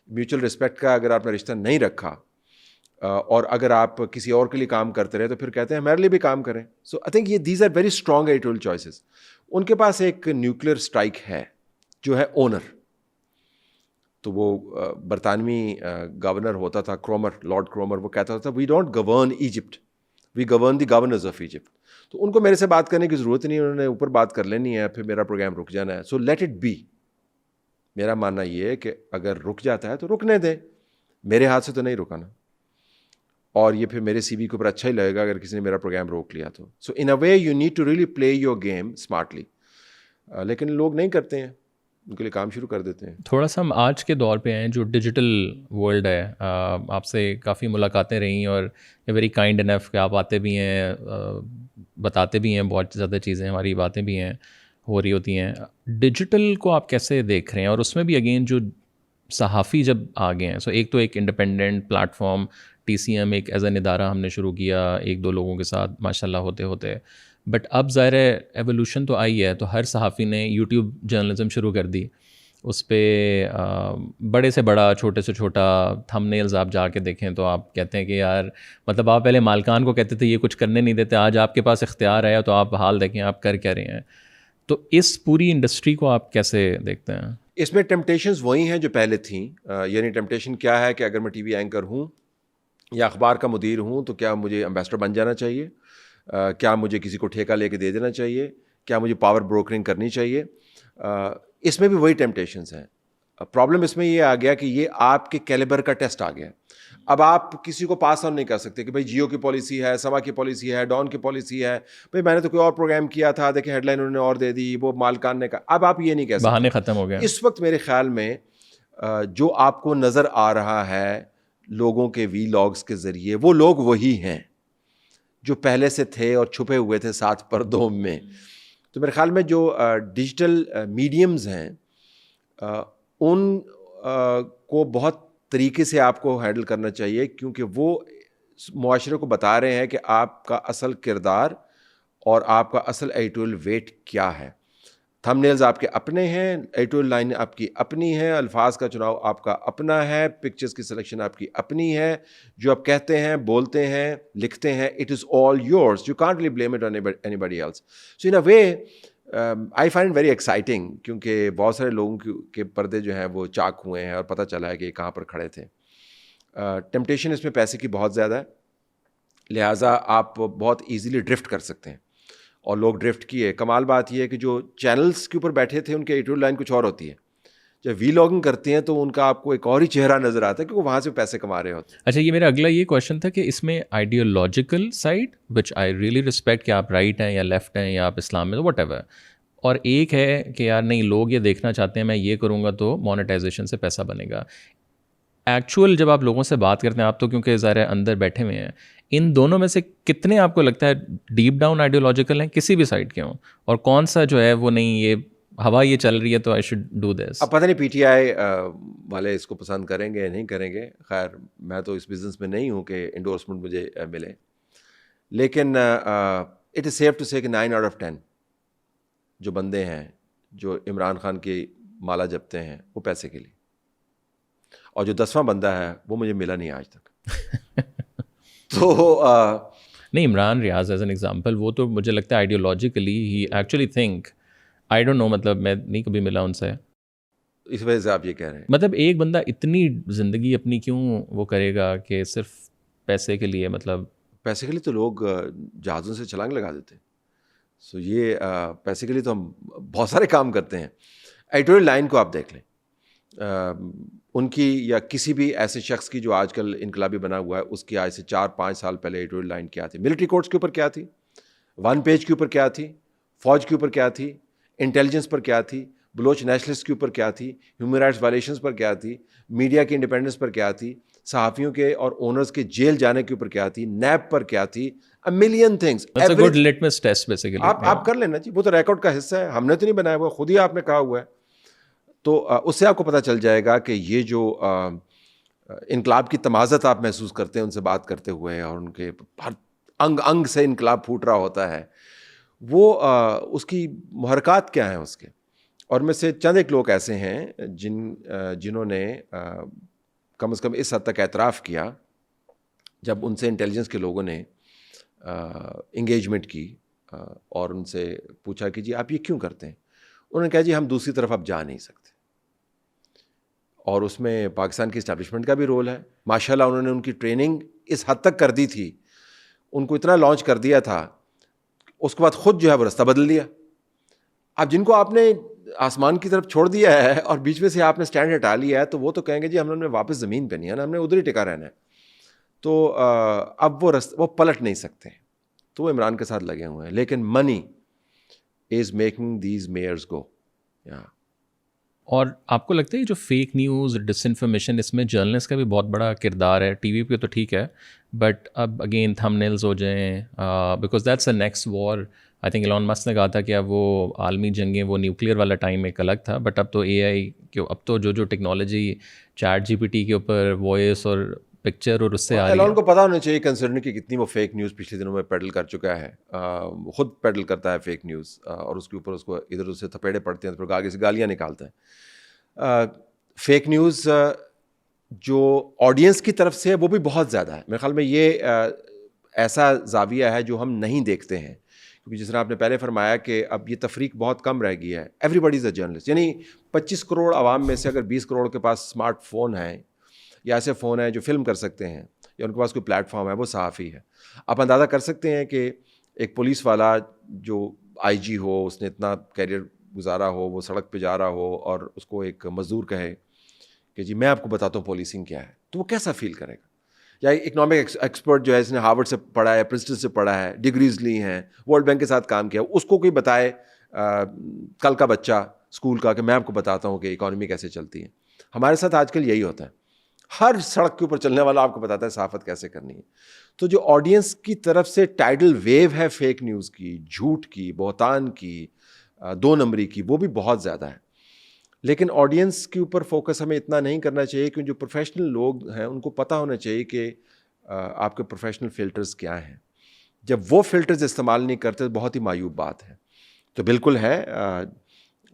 میوچل رسپیکٹ کا اگر آپ نے رشتہ نہیں رکھا، اور اگر آپ کسی اور کے لیے کام کرتے رہے تو پھر کہتے ہیں ہمارے لیے بھی کام کریں. سو آئی تھنک یہ these are very strong editorial choices. ان کے پاس ایک نیوکلیر اسٹرائک ہے جو ہے اونر. تو وہ برطانوی گورنر ہوتا تھا کرومر، لارڈ کرومر، وہ کہتا تھا we don't govern Egypt, we govern the governors of Egypt. تو ان کو میرے سے بات کرنے کی ضرورت نہیں، انہوں نے اوپر بات کر لینی ہے، پھر میرا پروگرام رک جانا ہے. So let it be. میرا ماننا یہ ہے کہ اگر رک جاتا ہے تو رکنے دیں، میرے ہاتھ سے تو نہیں رکانا. اور یہ پھر میرے سی وی کے اوپر اچھا ہی لگے گا اگر کسی نے میرا پروگرام روک لیا تو. So in a way you need to really play your game smartly. لیکن لوگ نہیں کرتے ہیں، ان کے لیے کام شروع کر دیتے ہیں. تھوڑا سا ہم آج کے دور پہ ہیں جو ڈیجیٹل ورلڈ ہے. آپ سے کافی ملاقاتیں رہیں اور ویری کائنڈ انف کہ آپ آتے بھی ہیں، بتاتے بھی ہیں بہت زیادہ چیزیں، ہماری باتیں بھی ہیں ہو رہی ہوتی ہیں. ڈیجیٹل کو آپ کیسے دیکھ رہے ہیں؟ اور اس میں بھی اگین جو صحافی جب آ گئے ہیں، سو ایک تو ایک independent platform T C M ایک ایز این ادارہ ہم نے شروع کیا ایک دو لوگوں کے ساتھ ماشاء اللہ ہوتے ہوتے، بٹ اب ظاہر ہے ایولیوشن تو آئی ہے. تو ہر صحافی نے یوٹیوب جرنلزم شروع کر دی. اس پہ بڑے سے بڑا، چھوٹے سے چھوٹا تھم نیلز آپ جا کے دیکھیں تو آپ کہتے ہیں کہ یار مطلب آپ پہلے مالکان کو کہتے تھے یہ کچھ کرنے نہیں دیتے، آج آپ کے پاس اختیار ہے تو آپ حال دیکھیں آپ کر کیا رہے ہیں. تو اس پوری انڈسٹری کو آپ کیسے دیکھتے ہیں؟ اس میں ٹیمپٹیشنز وہی ہیں جو پہلے تھیں. یعنی ٹیمپٹیشن کیا ہے کہ اگر میں ٹی وی اینکر ہوں یا اخبار کا مدیر ہوں تو کیا مجھے امبیسڈر بن جانا چاہیے؟ کیا مجھے کسی کو ٹھیکہ لے کے دے دینا چاہیے؟ کیا مجھے پاور بروکرنگ کرنی چاہیے؟ اس میں بھی وہی ٹیمپٹیشنز ہیں. پرابلم اس میں یہ آ گیا کہ یہ آپ کے کیلیبر کا ٹیسٹ آ گیا. اب آپ کسی کو پاس آن نہیں کر سکتے کہ بھائی جیو کی پالیسی ہے، سما کی پالیسی ہے، ڈان کی پالیسی ہے، بھائی میں نے تو کوئی اور پروگرام کیا تھا، دیکھیں ہیڈ لائن انہوں نے اور دے دی، وہ مالکان نے کہا. اب آپ یہ نہیں کہہ سکتے، بہانے ختم ہو گئے. اس وقت میرے خیال میں جو آپ کو نظر آ رہا ہے لوگوں کے وی لاگز کے ذریعے، وہ لوگ وہی ہیں جو پہلے سے تھے اور چھپے ہوئے تھے ساتھ پردوں میں. تو میرے خیال میں جو ڈیجیٹل میڈیمز ہیں ان کو بہت طریقے سے آپ کو ہینڈل کرنا چاہیے، کیونکہ وہ معاشرے کو بتا رہے ہیں کہ آپ کا اصل کردار اور آپ کا اصل ایڈیٹوریل ویٹ کیا ہے. تھم نیلز آپ کے اپنے ہیں، ایڈیٹوریل لائن آپ کی اپنی ہے، الفاظ کا چناؤ آپ کا اپنا ہے، پکچرز کی سلیکشن آپ کی اپنی ہے، جو آپ کہتے ہیں، بولتے ہیں، لکھتے ہیں، it is all yours. You can't really blame it on anybody else. So in a way I find very exciting, کیونکہ بہت سارے لوگوں کے پردے جو ہیں وہ چاک ہوئے ہیں اور پتہ چلا ہے کہ یہ کہاں پر کھڑے تھے. ٹیمپٹیشن اس میں پیسے کی بہت زیادہ ہے، لہٰذا آپ بہت ایزیلی ڈرفٹ کر سکتے ہیں، اور لوگ ڈرفٹ کیے. کمال بات یہ ہے کہ جو چینلز کے اوپر بیٹھے تھے ان کے ایڈیٹوریل لائن کچھ اور ہوتی ہے. جب وی لاگنگ کرتے ہیں تو ان کا آپ کو ایک اور ہی چہرہ نظر آتا ہے کہ وہ وہاں سے پیسے کما رہے ہوتے ہیں. اچھا، یہ میرا اگلا یہ کویشچن تھا کہ اس میں ideological side which I really respect کہ آپ رائٹ ہیں یا لیفٹ ہیں یا آپ اسلام میں واٹ ایور، اور ایک ہے کہ یار نہیں لوگ یہ دیکھنا چاہتے ہیں میں یہ کروں گا تو مونیٹائزیشن سے پیسہ بنے گا. ایکچوئل جب آپ لوگوں سے بات کرتے ہیں، آپ تو کیونکہ ظاہر اندر بیٹھے ہوئے ہیں، ان دونوں میں سے کتنے آپ کو لگتا ہے ڈیپ ڈاؤن آئیڈیولوجیکل ہیں کسی بھی سائڈ کے ہوں، اور کون سا جو ہے وہ نہیں یہ ہوا یہ چل رہی ہے تو آئی شوڈ ڈو دس؟ اب پتہ نہیں پی ٹی آئی والے اس کو پسند کریں گے یا نہیں کریں گے. خیر میں تو اس بزنس میں نہیں ہوں کہ انڈورسمنٹ مجھے ملے، لیکن اٹ از سیف ٹو سے کہ 9 out of 10 جو بندے ہیں جو عمران خان کی مالا جپتے ہیں وہ پیسے کے لیے، اور جو 10واں بندہ ہے وہ مجھے ملا نہیں آج تک. تو نہیں، Imran Riaz as an example, وہ تو مجھے لگتا ہے آئیڈیولوجیکلی ہی actually think, I don't know, مطلب میں نہیں کبھی ملا ان سے. اس وجہ سے آپ یہ کہہ رہے ہیں. مطلب ایک بندہ اتنی زندگی اپنی کیوں وہ کرے گا کہ صرف پیسے کے لیے؟ مطلب پیسے کے لیے تو لوگ جہازوں سے چھلانگ لگا دیتے ہیں. سو یہ پیسے کے لیے تو ہم بہت سارے کام کرتے ہیں. ایڈیٹوریل لائن کو آپ دیکھ لیں, ان کی یا کسی بھی ایسے شخص کی جو آج کل انقلابی بنا ہوا ہے, اس کی آج سے 4-5 سال پہلے ایڈیٹوریل لائن کیا تھی؟ ملٹری کورٹس کے اوپر کیا تھی, 1 پیج کے اوپر کیا تھی, فوج کے اوپر کیا تھی, انٹیلیجنس پر کیا تھی, بلوچ نیشنلسٹ کے اوپر کیا تھی, ہیومن رائٹس وائلیشنز پر کیا تھی, میڈیا کی انڈیپینڈنس پر کیا تھی, صحافیوں کے اور اونرز کے جیل جانے کے اوپر کیا تھی, نیب پر کیا تھی, a million things. That's a good litmus test basically. آپ کر لینا جی, وہ تو ریکارڈ کا حصہ ہے, ہم نے تو نہیں بنایا ہوا, خود ہی آپ نے کہا ہوا ہے. تو اس سے آپ کو پتہ چل جائے گا کہ یہ جو انقلاب کی تمازت آپ محسوس کرتے ہیں ان سے بات کرتے ہوئے, اور ان کے ہر انگ انگ سے انقلاب پھوٹ رہا ہوتا ہے, وہ اس کی محرکات کیا ہیں اس کے. اور میں سے چند ایک لوگ ایسے ہیں جنہوں نے کم از کم اس حد تک اعتراف کیا جب ان سے انٹیلیجنس کے لوگوں نے انگیجمنٹ کی اور ان سے پوچھا کہ جی آپ یہ کیوں کرتے ہیں. انہوں نے کہا جی ہم دوسری طرف اب جا نہیں سکتے. اور اس میں پاکستان کی اسٹیبلشمنٹ کا بھی رول ہے. ماشاءاللہ انہوں نے ان کی ٹریننگ اس حد تک کر دی تھی, ان کو اتنا لانچ کر دیا تھا, اس کے بعد خود جو ہے وہ رستہ بدل دیا. اب جن کو آپ نے آسمان کی طرف چھوڑ دیا ہے اور بیچ میں سے آپ نے اسٹینڈ ہٹا لیا ہے, تو وہ تو کہیں گے جی ہم نے واپس زمین پہ نہیں آنا, ہم نے ادھر ہی ٹکا رہنا ہے. تو اب وہ پلٹ نہیں سکتے, تو وہ عمران کے ساتھ لگے ہوئے ہیں. لیکن منی از میکنگ دیز میئرز گو. اور آپ کو لگتا ہے جو فیک نیوز, ڈس انفارمیشن, اس میں جرنلسٹ کا بھی بہت بڑا کردار ہے؟ ٹی وی پہ تو ٹھیک ہے, بٹ اب اگین تھم نیلز ہو جائیں, because that's a next war. I think Elon Musk نے کہا تھا کہ اب وہ عالمی جنگیں, وہ نیوکلیئر والا ٹائم ایک الگ تھا, بٹ اب تو اے آئی کے, اب تو جو technology chat G P T کے اوپر وائس اور پکچر اور اس سے آ رہی ہے. ایلون کو پتا ہونا چاہیے کنسرن کہ کتنی وہ فیک نیوز پچھلے دنوں میں پیڈل کر چکا ہے. خود پیڈل کرتا ہے فیک نیوز, اور اس کے اوپر اس کو ادھر ادھر سے تھپیڑے پڑتے ہیں, پھر آگے سے گالیاں نکالتا ہے. فیک نیوز جو آڈینس کی طرف سے ہے وہ بھی بہت زیادہ ہے. میرے خیال میں یہ ایسا زاویہ ہے جو ہم نہیں دیکھتے ہیں, کیونکہ جس طرح آپ نے پہلے فرمایا کہ اب یہ تفریق بہت کم رہ گئی ہے. Everybody is a journalist. یعنی 25 کروڑ عوام میں سے اگر 20 کروڑ کے پاس اسمارٹ فون ہیں, یا ایسے فون ہیں جو فلم کر سکتے ہیں, یا ان کے پاس کوئی پلیٹ فارم ہے, وہ صحافی ہے. آپ اندازہ کر سکتے ہیں کہ ایک پولیس والا جو آئی جی ہو, اس نے اتنا کیریئر گزارا ہو, وہ سڑک پہ جا رہا ہو اور اس کو ایک مزدور کہے کہ جی میں آپ کو بتاتا ہوں پولیسنگ کیا ہے, تو وہ کیسا فیل کرے گا. یا اکنامک ایکسپرٹ جو ہے, اس نے ہارورڈ سے پڑھا ہے, پرنسٹن سے پڑھا ہے, ڈگریز لی ہیں, ورلڈ بینک کے ساتھ کام کیا, اس کو کوئی بتائے کل کا بچہ اسکول کا کہ میں آپ کو بتاتا ہوں کہ اکانومی کیسے چلتی ہے. ہمارے ساتھ آج کل یہی ہوتا ہے, ہر سڑک کے اوپر چلنے والا آپ کو بتاتا ہے صحافت کیسے کرنی ہے. تو جو آڈینس کی طرف سے ٹائیڈل ویو ہے فیک نیوز کی, جھوٹ کی, بہتان کی, 2 نمبری کی, وہ بھی بہت زیادہ ہے. لیکن آڈینس کے اوپر فوکس ہمیں اتنا نہیں کرنا چاہیے, کیونکہ جو پروفیشنل لوگ ہیں ان کو پتہ ہونا چاہیے کہ آپ کے پروفیشنل فلٹرز کیا ہیں. جب وہ فلٹرز استعمال نہیں کرتے تو بہت ہی معیوب بات ہے. تو بالکل ہے,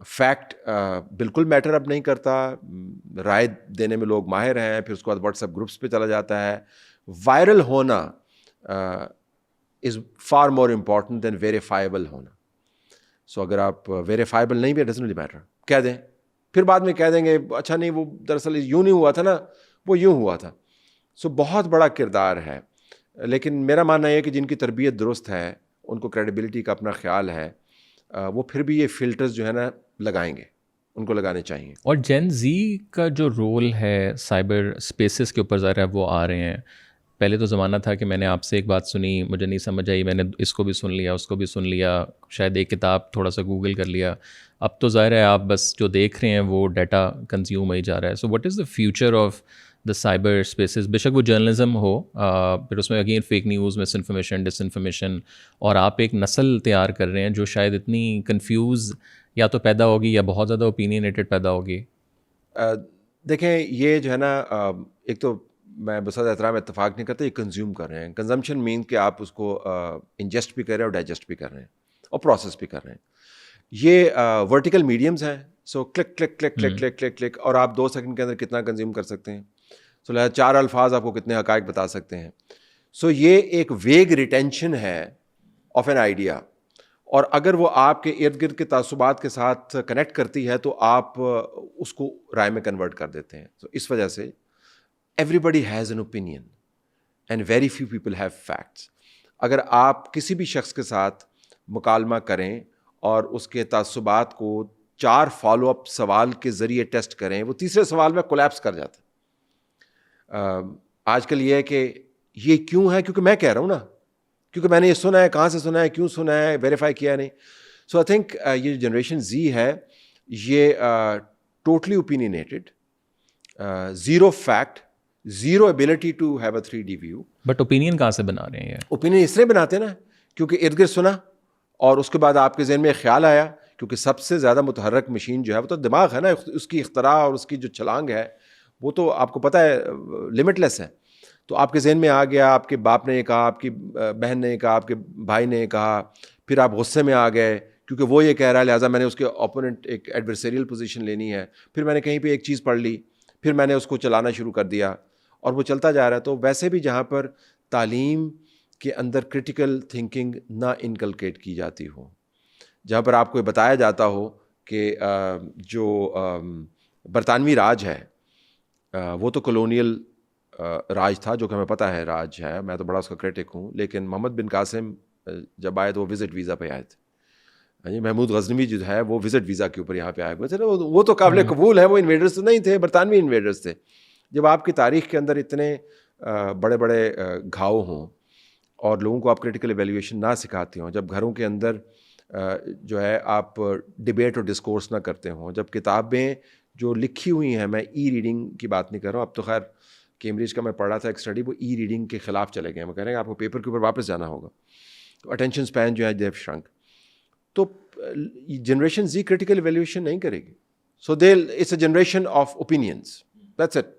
فیکٹ بالکل میٹر اب نہیں کرتا, رائے دینے میں لوگ ماہر ہیں, پھر اس کے بعد واٹس ایپ گروپس پہ چلا جاتا ہے. وائرل ہونا is far more important than verifiable ہونا. سو اگر آپ ویریفائبل نہیں بھی, ڈزنٹ ریلی میٹر, کہہ دیں, پھر بعد میں کہہ دیں گے اچھا نہیں وہ دراصل یوں نہیں ہوا تھا نا, وہ یوں ہوا تھا. سو بہت بڑا کردار ہے. لیکن میرا ماننا یہ ہے کہ جن کی تربیت درست ہے, ان کو کریڈیبلٹی کا اپنا خیال ہے, وہ پھر بھی یہ فلٹرز جو ہے نا لگائیں گے, ان کو لگانے چاہیے. اور جین زی کا جو رول ہے سائبر اسپیسز کے اوپر ظاہر ہے وہ آ رہے ہیں. پہلے تو زمانہ تھا کہ میں نے آپ سے ایک بات سنی, مجھے نہیں سمجھ آئی, میں نے اس کو بھی سن لیا, اس کو بھی سن لیا, شاید ایک کتاب تھوڑا سا گوگل کر لیا. اب تو ظاہر ہے آپ بس جو دیکھ رہے ہیں وہ ڈیٹا کنزیوم ہی جا رہا ہے. So what is the future of the cyber spaces? بے شک وہ جرنلزم ہو, پھر اس میں اگین فیک نیوز, مس انفارمیشن, ڈس انفارمیشن, اور آپ ایک نسل تیار کر رہے ہیں جو شاید اتنی کنفیوز یا تو پیدا ہوگی یا بہت زیادہ اوپینینیٹڈ پیدا ہوگی. دیکھیں یہ جو ہے نا, ایک تو میں بصد احترام اتفاق نہیں کرتا, یہ کنزیوم کر رہے ہیں. کنزمپشن مین کہ آپ اس کو انجسٹ بھی کر رہے ہیں اور ڈائجسٹ بھی کر رہے ہیں اور پروسیس بھی کر رہے ہیں. یہ ورٹیکل میڈیمز ہیں. So click click click click click click click, اور آپ 2 سیکنڈ کے اندر کتنا کنزیوم کر سکتے ہیں. سو لہٰذا 4 الفاظ آپ کو کتنے حقائق بتا سکتے ہیں. سو یہ ایک ویگ ریٹینشن ہے آف این آئیڈیا, اور اگر وہ آپ کے ارد گرد کے تعصبات کے ساتھ کنیکٹ کرتی ہے تو آپ اس کو رائے میں کنورٹ کر دیتے ہیں. تو اس وجہ سے everybody has an opinion and very few people have facts. اگر آپ کسی بھی شخص کے ساتھ مکالمہ کریں اور اس کے تعصبات کو 4 فالو اپ سوال کے ذریعے ٹیسٹ کریں, وہ تیسرے سوال میں کولیپس کر جاتا ہے. آج کل یہ ہے کہ یہ کیوں ہے, کیونکہ میں کہہ رہا ہوں نا, کیونکہ میں نے یہ سنا ہے, کہاں سے سنا ہے, کیوں سنا ہے, ویریفائی کیا نہیں. سو آئی تھنک یہ جو جنریشن زی ہے یہ totally opinionated, zero fact, zero ability to have a 3D view. But opinion کہاں سے بنا رہے ہیں یہ؟ اوپینین اس لیے بناتے ہیں نا کیونکہ ارد گرد سنا اور اس کے بعد آپ کے ذہن میں ایک خیال آیا, کیونکہ سب سے زیادہ متحرک مشین جو ہے وہ تو دماغ ہے نا, اس کی اختراع اور اس کی جو چھلانگ ہے وہ تو آپ کو پتہ ہے لمٹ لیس ہے. تو آپ کے ذہن میں آ گیا, آپ کے باپ نے یہ کہا, آپ کی بہن نے یہ کہا, آپ کے بھائی نے یہ کہا, پھر آپ غصے میں آ گئے کیونکہ وہ یہ کہہ رہا ہے, لہٰذا میں نے اس کے اپوننٹ ایک ایڈورسریل پوزیشن لینی ہے. پھر میں نے کہیں پہ ایک چیز پڑھ لی, پھر میں نے اس کو چلانا شروع کر دیا اور وہ چلتا جا رہا ہے. تو ویسے بھی جہاں پر تعلیم کے اندر کرٹیکل تھنکنگ نہ انکلکیٹ کی جاتی ہو, جہاں پر آپ کو بتایا جاتا ہو کہ جو برطانوی راج ہے وہ تو کولونیل راج تھا, جو کہ ہمیں پتہ ہے راج ہے, میں تو بڑا اس کا کرٹک ہوں, لیکن محمد بن قاسم جب آئے تو وہ وزٹ ویزا پہ آئے تھے. محمود غزنوی جو ہے وہ وزٹ ویزا کے اوپر یہاں پہ آئے ہوئے تھے نا, وہ تو قابل قبول ہے, وہ انویڈرز تو نہیں تھے, برطانوی انویڈرز تھے. جب آپ کی تاریخ کے اندر اتنے بڑے بڑے گھاؤ ہوں اور لوگوں کو آپ کریٹیکل ایویلیویشن نہ سکھاتے ہوں, جب گھروں کے اندر جو ہے آپ ڈبیٹ اور ڈسکورس نہ کرتے ہوں, جب کتابیں جو لکھی ہوئی ہیں, میں ای ریڈنگ کی بات نہیں کر رہا ہوں, اب تو خیر کیمبرج کا میں پڑھ رہا تھا ایک اسٹڈی, وہ ای ریڈنگ کے خلاف چلے گئے ہیں, وہ کہہ رہے ہیں آپ کو پیپر کے اوپر واپس جانا ہوگا. تو اٹینشن اسپین جو ہے دیو شرنک. تو جنریشن زی کریٹیکل ایویلیویشن نہیں کرے گی. So they it's a generation of opinions, that's it.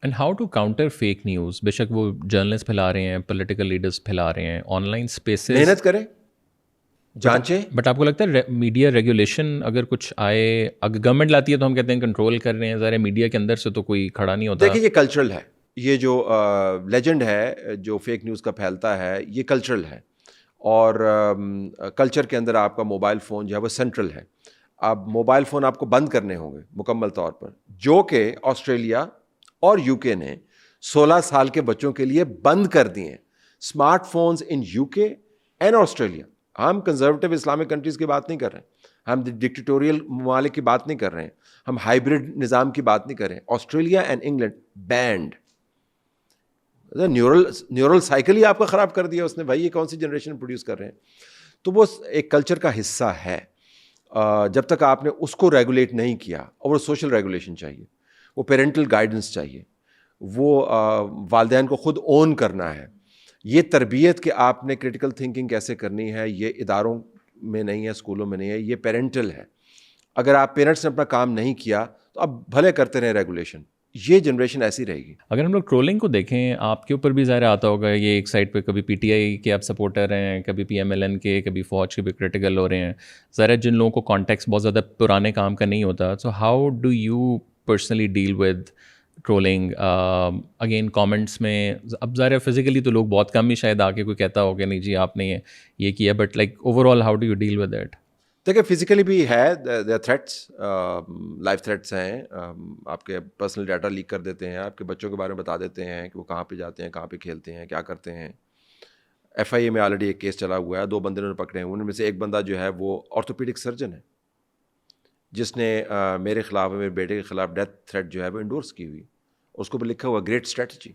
And how to counter fake news? بے شک وہ جرنلسٹ پھیلا رہے ہیں, پولیٹیکل لیڈرس پھیلا رہے ہیں, آن لائن اسپیسز, محنت کریں, جانچیں. بٹ آپ کو لگتا ہے میڈیا ریگولیشن اگر کچھ آئے, اگر گورنمنٹ لاتی ہے تو ہم کہتے ہیں کنٹرول کر رہے ہیں, ذرا میڈیا کے اندر سے تو کوئی کھڑا نہیں ہوتا. دیکھیں یہ کلچرل ہے, یہ جو لیجنڈ ہے جو فیک نیوز کا پھیلتا ہے یہ کلچرل ہے, اور کلچر کے اندر آپ کا موبائل فون جو ہے وہ سینٹرل ہے. اب موبائل فون آپ کو بند کرنے ہوں گے مکمل طور پر, جو کہ آسٹریلیا اور UK نے 16 سال کے بچوں کے لیے بند کر دیے ہیں. Smart phones in UK and Australia. ہم کنزرویٹو اسلامک کنٹریز کی بات نہیں کر رہے ہیں, ہم ڈکٹیٹوریل ممالک کی بات نہیں کر رہے ہیں, ہم ہائیبرڈ نظام کی بات نہیں کر رہے ہیں. Australia and England banned. Neural cycle ہی آپ کا خراب کر دیا اس نے, بھائی یہ کون سی جنریشن پروڈیوس کر رہے ہیں. تو وہ ایک کلچر کا حصہ ہے. جب تک آپ نے اس کو ریگولیٹ نہیں کیا, اور وہ سوشل ریگولیشن چاہیے, وہ پیرنٹل گائیڈنس چاہیے, وہ والدین کو خود اون کرنا ہے. یہ تربیت کہ آپ نے کریٹیکل تھنکنگ کیسے کرنی ہے, یہ اداروں میں نہیں ہے, اسکولوں میں نہیں ہے, یہ پیرنٹل ہے. اگر آپ پیرنٹس نے اپنا کام نہیں کیا تو اب بھلے کرتے رہیں ریگولیشن, یہ جنریشن ایسی رہے گی. اگر ہم لوگ ٹرولنگ کو دیکھیں, آپ کے اوپر بھی ظاہر آتا ہوگا, یہ ایک سائڈ پہ کبھی PTI کے آپ سپورٹر ہیں, کبھی PMLN کے, کبھی فوج کے بھی کرٹیکل ہو رہے ہیں. ظاہر جن لوگوں کو کانٹیکس بہت زیادہ پرانے کام کا نہیں ہوتا, so how do you personally deal with trolling? Again comments میں اب ظاہر فزیکلی تو لوگ بہت کم ہی شاید آ کے کوئی کہتا ہوگا نہیں جی آپ نے یہ کیا, but like overall how do you deal with that? دیکھیں فزیکلی بھی ہے, دیر تھریٹس, لائف تھریٹس ہیں. آپ کے پرسنل ڈیٹا لیک کر دیتے ہیں, آپ کے بچوں کے بارے میں بتا دیتے ہیں کہ وہ کہاں پہ جاتے ہیں, کہاں پہ کھیلتے ہیں, کیا کرتے ہیں. FIA میں آلریڈی ایک کیس چلا ہوا ہے, 2 بندے انہوں نے پکڑے ہیں. ان میں سے ایک بندہ جو ہے وہ آرتھوپیڈک سرجن ہے, جس نے میرے خلاف, میرے بیٹے کے خلاف ڈیتھ تھریٹ جو ہے وہ انڈورس کی ہوئی, اس کو بھی لکھا ہوا گریٹ اسٹریٹجی.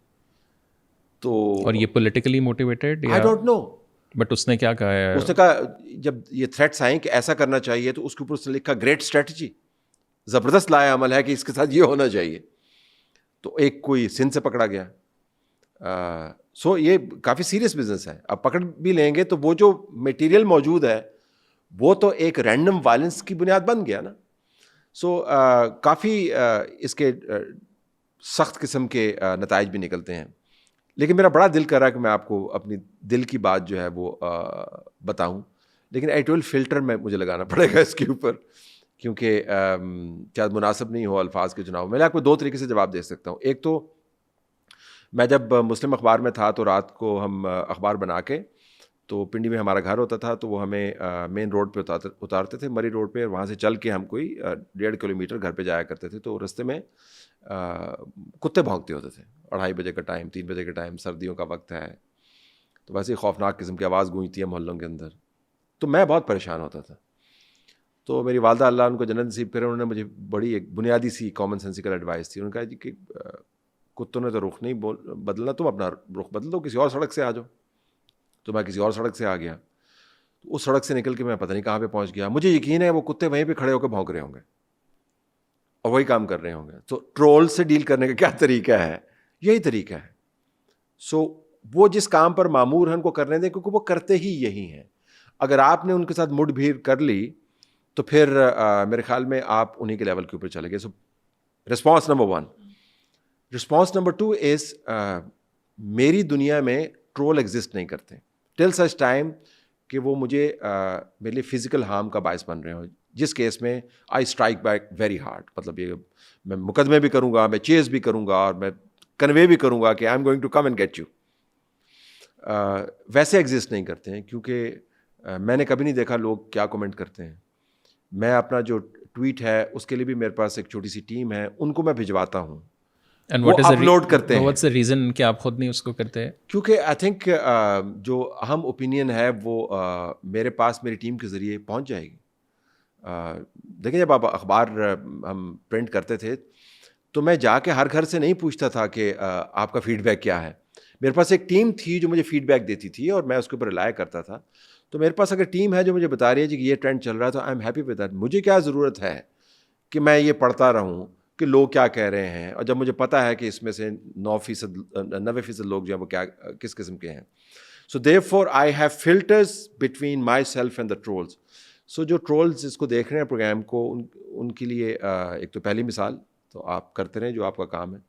تو اور یہ politically motivated, I don't know, but اس نے کیا کہا ہے؟ اس نے کہا جب یہ تھریٹس آئیں کہ ایسا کرنا چاہیے تو اس کے اوپر اس نے لکھا گریٹ اسٹریٹجی, زبردست لایا عمل ہے کہ اس کے ساتھ یہ ہونا چاہیے. تو ایک کوئی سندھ سے پکڑا گیا. سو یہ کافی سیریس بزنس ہے. اب پکڑ بھی لیں گے تو وہ جو میٹیریل موجود ہے وہ تو ایک رینڈم وائلنس کی بنیاد بن گیا نا. سو کافی اس کے سخت قسم کے نتائج بھی نکلتے ہیں. لیکن میرا بڑا دل کر رہا ہے کہ میں آپ کو اپنی دل کی بات جو ہے وہ بتاؤں, لیکن ایٹ ول فلٹر میں مجھے لگانا پڑے گا اس کے اوپر, کیونکہ شاید مناسب نہیں ہو الفاظ کے چناؤ. میں آپ کو 2 طریقے سے جواب دے سکتا ہوں. ایک تو میں جب مسلم اخبار میں تھا تو رات کو ہم اخبار بنا کے تو پنڈی میں ہمارا گھر ہوتا تھا تو وہ ہمیں مین روڈ پہ اتارتے تھے، مری روڈ پہ، اور وہاں سے چل کے ہم کوئی 1.5 کلومیٹر گھر پہ جایا کرتے تھے. تو رستے میں کتے بھونکتے ہوتے تھے، 2:30 بجے کا ٹائم، 3 بجے کا ٹائم، سردیوں کا وقت ہے، تو ویسے ہی خوفناک قسم کی آواز گونجتی ہے محلوں کے اندر. تو میں بہت پریشان ہوتا تھا. تو میری والدہ اللہ ان کو جنت نصیب کرے، انہوں نے مجھے بڑی ایک بنیادی سی کامن سینسیکل ایڈوائس تھی. انہوں نے کہا جی کہ کتوں نے تو رخ نہیں بدلنا، تم اپنا رخ بدل دو، کسی اور سڑک سے آ جاؤ. تو میں کسی اور سڑک سے آ گیا. تو اس سڑک سے نکل کے میں پتہ نہیں کہاں پہ پہنچ گیا. مجھے یقین ہے وہ کتے وہیں پہ کھڑے ہو کے بھونک رہے ہوں گے اور وہی کام کر رہے ہوں گے. تو ٹرول سے ڈیل کرنے کا کیا طریقہ ہے؟ یہی طریقہ ہے. سو وہ جس کام پر مامور ہیں ان کو کرنے دیں، کیونکہ وہ کرتے ہی یہی ہیں. اگر آپ نے ان کے ساتھ مڈ بھیڑ کر لی تو پھر میرے خیال میں آپ انہی کے لیول کے اوپر چلے گئے. سو رسپانس نمبر 1. رسپانس نمبر 2 از میری دنیا میں ٹرول ایگزسٹ نہیں کرتے ٹل سچ ٹائم کہ وہ مجھے میرے لیے فزیکل ہارم کا باعث بن رہے ہوں، جس کیس میں آئی اسٹرائک بیک ویری ہارڈ. مطلب یہ میں مقدمے بھی کروں گا، میں چیز بھی کروں گا، اور میں کنوے بھی کروں گا کہ I am going to come and get you. ویسے ایگزسٹ نہیں کرتے ہیں، کیونکہ میں نے کبھی نہیں دیکھا لوگ کیا کومنٹ کرتے ہیں. میں اپنا جو ٹویٹ ہے اس کے لیے بھی میرے پاس ایک چھوٹی سی ٹیم ہے، ان کو میں بھجواتا ہوں، وہ اپلوڈ کرتے ہیں. What's the reason کہ آپ خود نہیں اس کو کرتے؟ کیونکہ آئی تھنک جو اہم اوپینین ہے وہ میرے پاس میری ٹیم کے ذریعے پہنچ جائے گی. دیکھیں جب آپ اخبار ہم پرنٹ کرتے تھے تو میں جا کے ہر گھر سے نہیں پوچھتا تھا کہ آپ کا فیڈ بیک کیا ہے. میرے پاس ایک ٹیم تھی جو مجھے فیڈ بیک دیتی تھی اور میں اس کے اوپر رلائے کرتا تھا. تو میرے پاس اگر ٹیم ہے جو مجھے بتا رہی ہے جی کہ یہ ٹرینڈ چل رہا ہے تو I am happy with that. مجھے کیا ضرورت ہے کہ میں یہ پڑھتا رہوں کہ لوگ کیا کہہ رہے ہیں، اور جب مجھے پتہ ہے کہ اس میں سے 90% لوگ جو ہیں وہ کیا کس قسم کے ہیں. سو therefore I have filters between myself and the trolls. سو جو ٹرولز اس کو دیکھ رہے ہیں پروگرام کو، ان کے لیے ایک تو پہلی مثال تو آپ کرتے رہیں جو آپ کا کام ہے،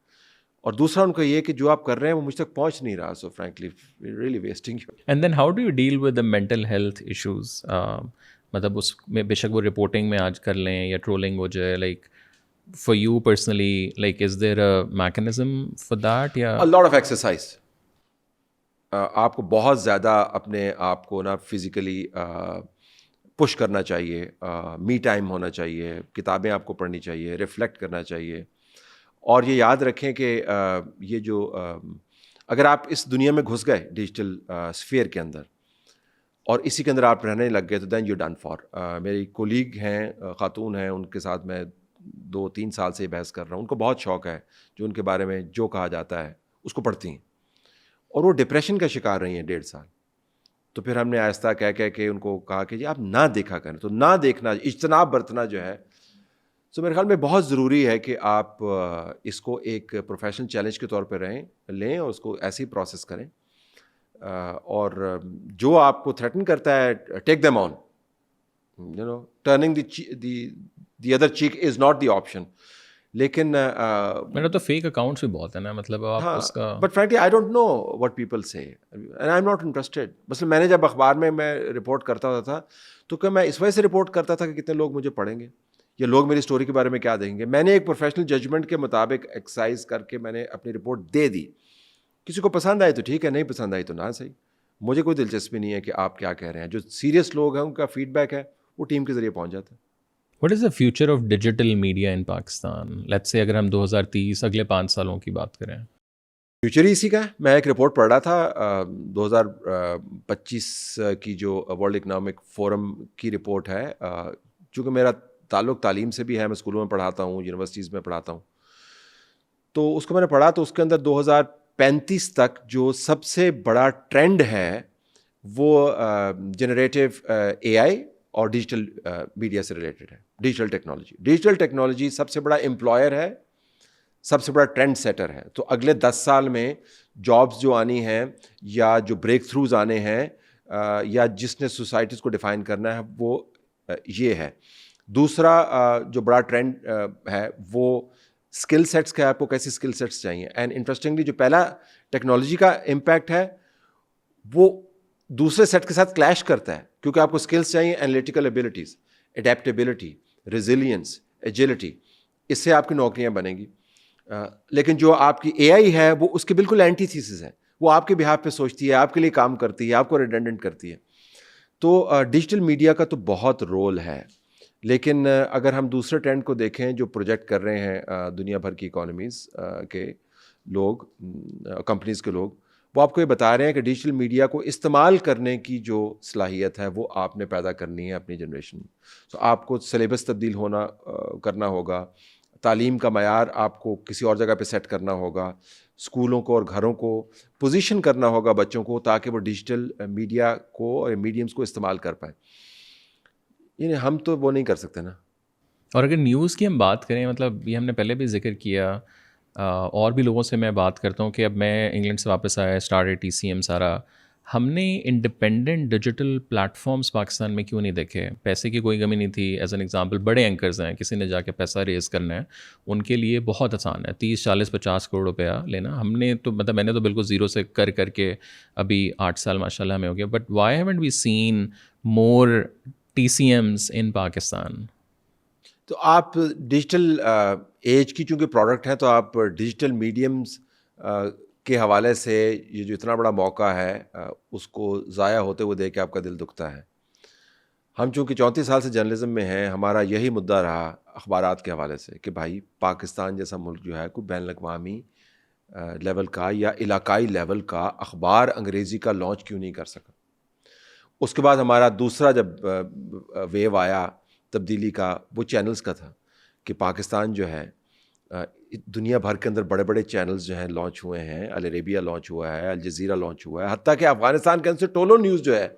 اور دوسرا ان کا یہ کہ جو آپ کر رہے ہیں وہ مجھ تک پہنچ نہیں رہا. So frankly really wasting you. And then how do you deal with the mental health issues? مطلب اس میں بے شک وہ رپورٹنگ میں آج کر لیں یا ٹرولنگ ہو جائے، like for you personally, like is there a mechanism for that? یا a lot of exercise. آپ کو بہت زیادہ اپنے آپ کو نا فزیکلی پش کرنا چاہیے، می ٹائم ہونا چاہیے، کتابیں آپ کو پڑھنی چاہیے، ریفلیکٹ کرنا چاہیے. اور یہ یاد رکھیں کہ یہ جو اگر آپ اس دنیا میں گھس گئے ڈیجیٹل اسفیئر کے اندر اور اسی کے اندر آپ رہنے لگ گئے تو دین یو ڈن فار. میری کولیگ ہیں، خاتون ہیں، ان کے ساتھ میں 2-3 سال سے یہ بحث کر رہا ہوں. ان کو بہت شوق ہے جو ان کے بارے میں جو کہا جاتا ہے اس کو پڑھتی ہیں، اور وہ ڈپریشن کا شکار رہی ہیں 1.5 سال. تو پھر ہم نے آہستہ کہہ کے ان کو کہا کہ جی آپ نہ دیکھا کریں. تو نہ دیکھنا، اجتناب برتنا جو ہے، تو میرے خیال میں بہت ضروری ہے کہ آپ اس کو ایک پروفیشنل چیلنج کے طور پہ لیں اور اس کو ایسے ہی پروسیس کریں. اور جو آپ کو تھریٹن کرتا ہے take them on. You know turning the other cheek is not the option. لیکن میرا تو فیک اکاؤنٹس بھی بہت ہے نا، مطلب آپ اس کا but frankly I don't know what people say and I am not interested. مثلا میں نے جب اخبار میں رپورٹ کرتا ہوتا تھا تو کہ میں اس وجہ سے رپورٹ کرتا تھا کہ کتنے لوگ مجھے پڑھیں گے یا لوگ میری اسٹوری کے بارے میں کیا دیکھیں گے. میں نے ایک پروفیشنل ججمنٹ کے مطابق ایکسرسائز کر کے میں نے اپنی رپورٹ دے دی. کسی کو پسند آئی تو ٹھیک ہے، نہیں پسند آئی تو نہ صحیح. مجھے کوئی دلچسپی نہیں ہے کہ آپ کیا کہہ رہے ہیں. جو سیریس لوگ ہیں ان کا فیڈ بیک ہے وہ ٹیم کے ذریعے پہنچ جاتا ہے. What is the future of digital media in Pakistan? Let's say اگر ہم 2030 اگلے 5 سالوں کی بات کریں. فیوچر ہی اسی کا ہے. میں ایک رپورٹ پڑھ رہا تھا 2025 کی جو ورلڈ اکنامک فورم کی رپورٹ ہے. چونکہ میرا تعلق تعلیم سے بھی ہے، میں اسکولوں میں پڑھاتا ہوں، یونیورسٹیز میں پڑھاتا ہوں، تو اس کو میں نے پڑھا تو اس کے اندر 2035 تک جو سب سے بڑا ٹرینڈ ہے وہ جنریٹیو اے آئی اور ڈیجیٹل میڈیا سے ریلیٹڈ ہے. ڈیجیٹل ٹیکنالوجی سب سے بڑا امپلائر ہے، سب سے بڑا ٹرینڈ سیٹر ہے. تو اگلے 10 سال میں جابس جو آنی ہیں یا جو بریک تھروز آنے ہیں یا جس نے سوسائٹیز کو ڈیفائن کرنا ہے وہ یہ ہے. دوسرا جو بڑا ٹرینڈ ہے وہ اسکل سیٹس کا ہے. آپ کو کیسی اسکل سیٹس چاہیے. اینڈ انٹرسٹنگلی جو پہلا ٹیکنالوجی کا امپیکٹ ہے وہ دوسرے سیٹ کے ساتھ کلیش کرتا ہے، کیونکہ آپ کو اسکلس چاہیے، analytical abilities, adaptability, resilience, agility. اس سے آپ کی نوکریاں بنیں گی. لیکن جو آپ کی اے آئی ہے وہ اس کے بالکل اینٹی تھیسس ہے. وہ آپ کے بہاف پہ سوچتی ہے, آپ کے لیے کام کرتی ہے, آپ کو ریڈنڈنٹ کرتی ہے. تو ڈیجیٹل میڈیا کا تو بہت رول ہے, لیکن اگر ہم دوسرے ٹرینڈ کو دیکھیں جو پروجیکٹ کر رہے ہیں دنیا بھر کی اکانومیز کے لوگ, کمپنیز کے لوگ, وہ آپ کو یہ بتا رہے ہیں کہ ڈیجیٹل میڈیا کو استعمال کرنے کی جو صلاحیت ہے وہ آپ نے پیدا کرنی ہے اپنی جنریشن میں. تو آپ کو سلیبس تبدیل کرنا ہوگا, تعلیم کا معیار آپ کو کسی اور جگہ پہ سیٹ کرنا ہوگا, اسکولوں کو اور گھروں کو پوزیشن کرنا ہوگا بچوں کو, تاکہ وہ ڈیجیٹل میڈیا کو اور میڈیمز کو استعمال کر پائیں. یعنی ہم تو وہ نہیں کر سکتے نا. اور اگر نیوز کی ہم بات کریں, مطلب یہ ہم نے پہلے بھی ذکر کیا, اور بھی لوگوں سے میں بات کرتا ہوں کہ اب میں انگلینڈ سے واپس آیا, اسٹارٹ TCM سارا, ہم نے انڈیپینڈنٹ ڈیجیٹل پلیٹفارمس پاکستان میں کیوں نہیں دیکھے؟ پیسے کی کوئی کمی نہیں تھی. ایز این ایگزامپل بڑے اینکرز ہیں, کسی نے جا کے پیسہ ریز کرنا ہے, ان کے لیے بہت آسان ہے 30, 40, 50 کروڑ روپیہ لینا. ہم نے تو مطلب میں نے تو بالکل زیرو سے کر کے ابھی 8 سال ماشاء اللہ ہمیں ہو گیا. But why haven't we seen more TCMs in Pakistan? تو آپ ڈیجیٹل ایج کی چونکہ پروڈکٹ ہیں, تو آپ ڈیجیٹل میڈیمز کے حوالے سے یہ جو اتنا بڑا موقع ہے اس کو ضائع ہوتے ہوئے دیکھ کے آپ کا دل دکھتا ہے. ہم چونکہ 34 سال سے جرنلزم میں ہیں, ہمارا یہی مدعا رہا اخبارات کے حوالے سے کہ بھائی پاکستان جیسا ملک جو ہے کوئی بین الاقوامی لیول کا یا علاقائی لیول کا اخبار انگریزی کا لانچ کیوں نہیں کر سکا. اس کے بعد ہمارا دوسرا جب ویو آیا تبدیلی کا, وہ چینلز کا تھا کہ پاکستان جو ہے دنیا بھر کے اندر بڑے بڑے چینلز جو ہیں لانچ ہوئے ہیں. العربیہ لانچ ہوا ہے, الجزیرہ لانچ ہوا ہے, حتیٰ کہ افغانستان کے اندر سے ٹولو نیوز جو ہے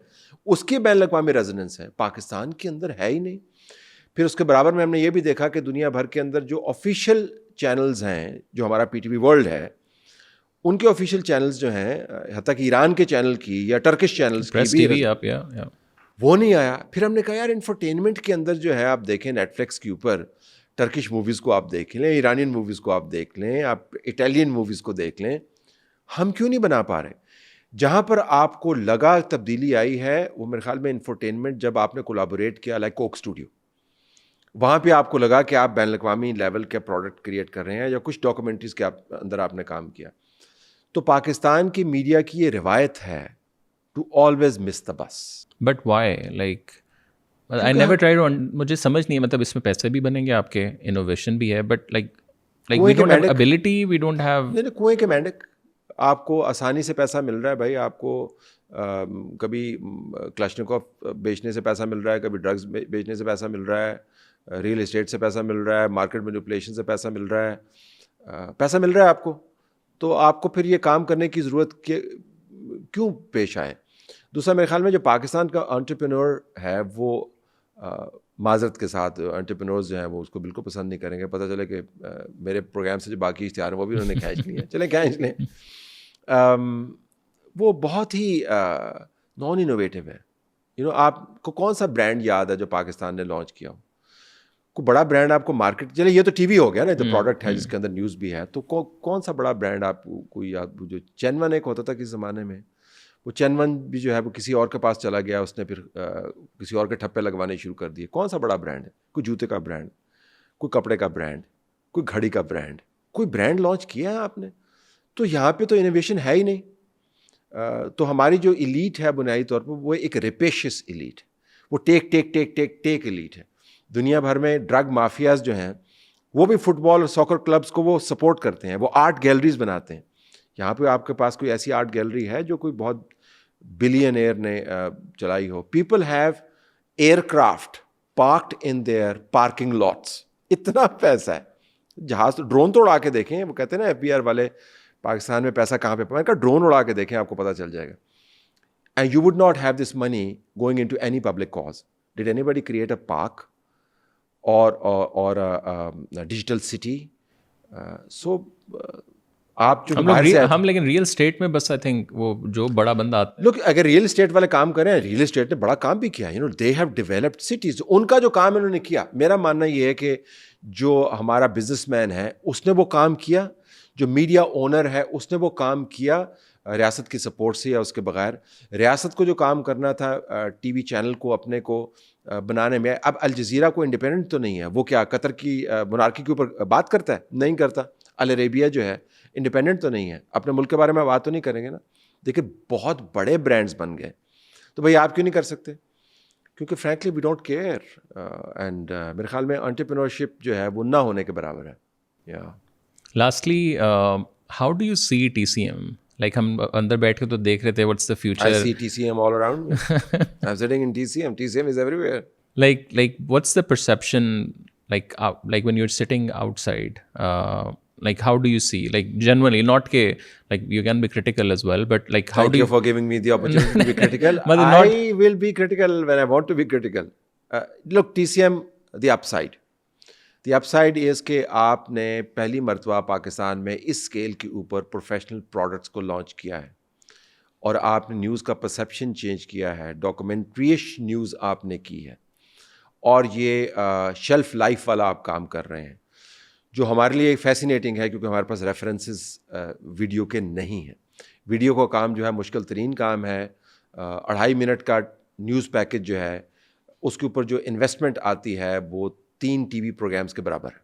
اس کی بین الاقوامی ریزوننس ہے, پاکستان کے اندر ہے ہی نہیں. پھر اس کے برابر میں ہم نے یہ بھی دیکھا کہ دنیا بھر کے اندر جو آفیشیل چینلز ہیں, جو ہمارا PTV ورلڈ ہے, ان کے آفیشیل چینلز جو ہیں, حتیٰ کہ ایران کے چینل کی یا ٹرکش چینلز کی بھی, وہ نہیں آیا. پھر ہم نے کہا یار انفرٹینمنٹ کے اندر جو ہے آپ دیکھیں نیٹ فلکس کے اوپر ٹرکش موویز کو آپ دیکھ لیں, ایرانین موویز کو آپ دیکھ لیں, آپ اٹالین موویز کو دیکھ لیں, ہم کیوں نہیں بنا پا رہے؟ جہاں پر آپ کو لگا تبدیلی آئی ہے وہ میرے خیال میں انفرٹینمنٹ جب آپ نے کولیبوریٹ کیا لائک کوک اسٹوڈیو, وہاں پہ آپ کو لگا کہ آپ بین الاقوامی لیول کے پروڈکٹ کریٹ کر رہے ہیں, یا کچھ ڈاکومنٹریز کے اندر آپ نے کام کیا. تو پاکستان کی میڈیا کی یہ روایت ہے to always miss the bus. But why? Like I never try to, مجھے سمجھ نہیں ہے. مطلب اس میں پیسے بھی بنیں گے آپ کے, انوویشن بھی ہے, but like we don't have ability, we don't have. نہیں, کنویں کے مینڈک, آپ کو آسانی سے پیسہ مل رہا ہے بھائی. آپ کو کبھی کلاشنکوف بیچنے سے پیسہ مل رہا ہے, کبھی ڈرگز بیچنے سے پیسہ مل رہا ہے, ریئل اسٹیٹ سے پیسہ مل رہا ہے, مارکیٹ مینیپولیشن سے پیسہ مل رہا ہے, پیسہ مل رہا ہے آپ کو. تو آپ کو پھر یہ کام کرنے کی ضرورت کیوں پیش آئے؟ دوسرا میرے خیال میں جو پاکستان کا انٹرپرینور ہے وہ معذرت کے ساتھ انٹرپرینورز جو ہیں وہ اس کو بالکل پسند نہیں کریں گے. پتہ چلے کہ میرے پروگرام سے جو باقی اشتہار ہیں وہ بھی انہوں نے کھینچ لیے, چلیں کھینچ لیں. وہ بہت ہی نان انوویٹیو ہے. آپ کو کون سا برانڈ یاد ہے جو پاکستان نے لانچ کیا ہو؟ کوئی بڑا برانڈ آپ کو مارکیٹ, چلے یہ تو ٹی وی ہو گیا نا, جو پروڈکٹ ہے جس کے اندر نیوز بھی ہے, تو کون سا بڑا برانڈ آپ کو یاد؟ جو چینون ایک ہوتا تھا کس زمانے میں, وہ چینون بھی جو ہے وہ کسی اور کے پاس چلا گیا, اس نے پھر کسی اور کے ٹھپے لگوانے شروع کر دیے. کون سا بڑا برانڈ ہے؟ کوئی جوتے کا برانڈ, کوئی کپڑے کا برانڈ, کوئی گھڑی کا برانڈ, کوئی برانڈ لانچ کیا ہے آپ نے؟ تو یہاں پہ تو انوویشن ہے ہی نہیں. تو ہماری جو ایلیٹ ہے بنیادی طور پر وہ ایک ریپیشس ایلیٹ, وہ ٹیک ٹیک ٹیک ٹیک ٹیک ایلیٹ ہے. دنیا بھر میں ڈرگ مافیاز جو ہیں وہ بھی فٹ بال اور ساکر کلبز کو وہ سپورٹ کرتے ہیں, وہ آرٹ گیلریز بناتے ہیں. یہاں پہ آپ کے پاس کوئی ایسی آرٹ گیلری ہے جو کوئی بہت بلین ایئر نے چلائی ہو؟ People have aircraft parked in their parking lots. اتنا پیسہ ہے, جہاز ڈرون تو اڑا کے دیکھیں, وہ کہتے ہیں نا FBI والے پاکستان میں پیسہ کہاں پہ پڑا, کا ڈرون اڑا کے دیکھیں آپ کو پتہ چل جائے گا. And you would not have this money going into any public cause. Did anybody create a park اور ڈیجیٹل سٹی؟ سو آپ ہم لیکن ریئل اسٹیٹ میں بس آئی تھنک وہ جو بڑا بندہ آتا لوگ اگر ریئل اسٹیٹ والے کام کریں, ریئل اسٹیٹ نے بڑا کام بھی کیا, دے ہیو ڈیولپڈ سٹیز. ان کا جو کام انہوں نے کیا, میرا ماننا یہ ہے کہ جو ہمارا بزنس مین ہے اس نے وہ کام کیا, جو میڈیا اونر ہے اس نے وہ کام کیا, ریاست کی سپورٹ سے یا اس کے بغیر. ریاست کو جو کام کرنا تھا ٹی وی چینل کو اپنے کو بنانے میں, اب الجزیرہ کو انڈیپینڈنٹ تو نہیں ہے, وہ کیا قطر کی مونارکی کے اوپر بات کرتا ہے؟ نہیں کرتا. العربیہ جو ہے انڈیپینڈنٹ تو نہیں ہے. اپنے ملک کے بارے میں بات تو نہیں کریں گے نا. دیکھیں بہت بڑے برانڈز بن گئے, تو بھائی آپ کیوں نہیں کر سکتے؟ کیونکہ frankly we don't care. And میرے خیال میں انٹرپرینورشپ جو ہے وہ نہ ہونے کے برابر ہے. یا lastly how do you see TCM؟ Like ہم اندر بیٹھ کے تو دیکھ رہے تھے what's the I future. see TCM all around me. I'm sitting in TCM. TCM is everywhere. like what's the perception like when you're sitting outside, like how do you see, like generally, not ke like you can be critical as well, but like how Thank do you for giving me the opportunity to be critical. But I will be critical when I want to be critical. Look, TCM, the upside is کہ آپ نے پہلی مرتبہ پاکستان میں اس scale کے اوپر professional products کو launch کیا ہے, اور آپ نے نیوز کا پرسیپشن چینج کیا ہے, ڈاکومنٹریش نیوز آپ نے کی ہے, اور یہ شیلف لائف والا آپ کام کر رہے ہیں, جو ہمارے لیے فیسینیٹنگ ہے کیونکہ ہمارے پاس ریفرنسز ویڈیو کے نہیں ہیں. ویڈیو کا کام جو ہے مشکل ترین کام ہے. 2.5 منٹ کا نیوز پیکج جو ہے اس کے اوپر جو انویسٹمنٹ آتی ہے وہ 3 TV پروگرامز کے برابر ہے.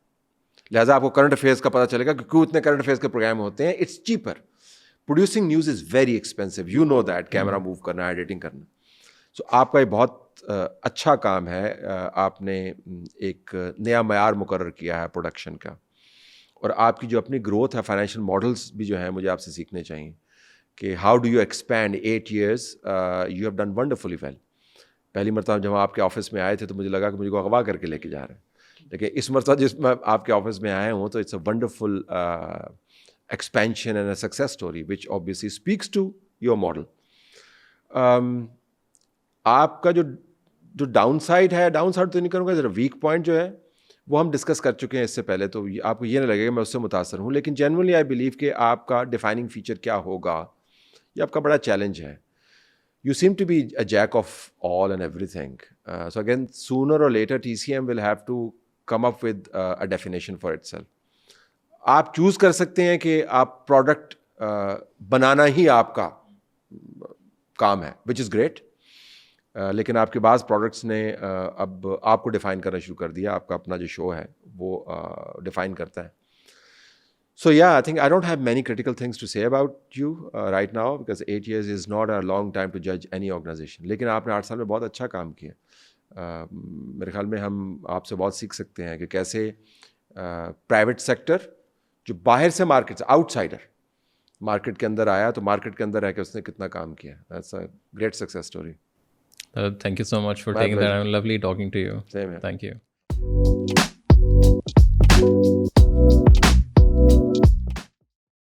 لہٰذا آپ کو کرنٹ افیئرس کا پتہ چلے گا کہ کیوں اتنے کرنٹ افیئرس کے پروگرام ہوتے ہیں. It's cheaper. Producing news is very expensive, you know that. Camera move کرنا, ایڈیٹنگ کرنا. سو آپ کا یہ بہت اچھا کام ہے. آپ نے ایک نیا معیار مقرر کیا ہے پروڈکشن کا, اور آپ کی جو اپنی گروتھ ہے, فائنینشیل ماڈلس بھی جو ہیں مجھے آپ سے سیکھنے چاہیے کہ how do you expand 8 years. You have done wonderfully well. پہلی مرتبہ جب آپ کے آفس میں آئے تھے تو مجھے لگا کہ مجھے کو اغوا کر کے لے کے جا رہے ہیں, لیکن اس مرتبہ جس میں آپ کے آفس میں آئے ہوں تو it's a wonderful expansion and a success story which obviously speaks to your model. آپ کا جو ڈاؤن سائڈ ہے, ڈاؤن سائڈ تو نہیں کروں گا, ذرا ویک پوائنٹ جو ہے وہ ہم ڈسکس کر چکے ہیں اس سے پہلے, تو آپ کو یہ نہیں لگے گا میں اس سے متاثر ہوں. لیکن جنرلی آئی بلیو کہ آپ کا ڈیفائننگ فیچر کیا ہوگا, یہ آپ کا بڑا چیلنج ہے. You seem to be a jack of all and everything. So again, sooner or later, TCM will have to come up with a definition for itself. آپ چوز کر سکتے ہیں کہ آپ پروڈکٹ بنانا ہی آپ کا کام ہے, which is great. لیکن آپ کے بعض پروڈکٹس نے اب آپ کو ڈیفائن کرنا شروع کر دیا. آپ کا اپنا جو شو ہے وہ ڈیفائن کرتا ہے. So yeah, I think I don't have many critical things to say about you right now, because 8 years is not a long time to judge any organization. لیکن آپ نے 8 سال میں بہت اچھا کام کیا. میرے خیال میں ہم آپ سے بہت سیکھ سکتے ہیں کہ کیسے پرائیویٹ سیکٹر جو باہر سے مارکیٹ سے آؤٹ سائڈر مارکیٹ کے اندر آیا, تو مارکیٹ کے اندر رہ کے اس نے کتنا کام کیا. That's a great success story. Thank you so much for taking that. Lovely talking to you. Same here. Thank you.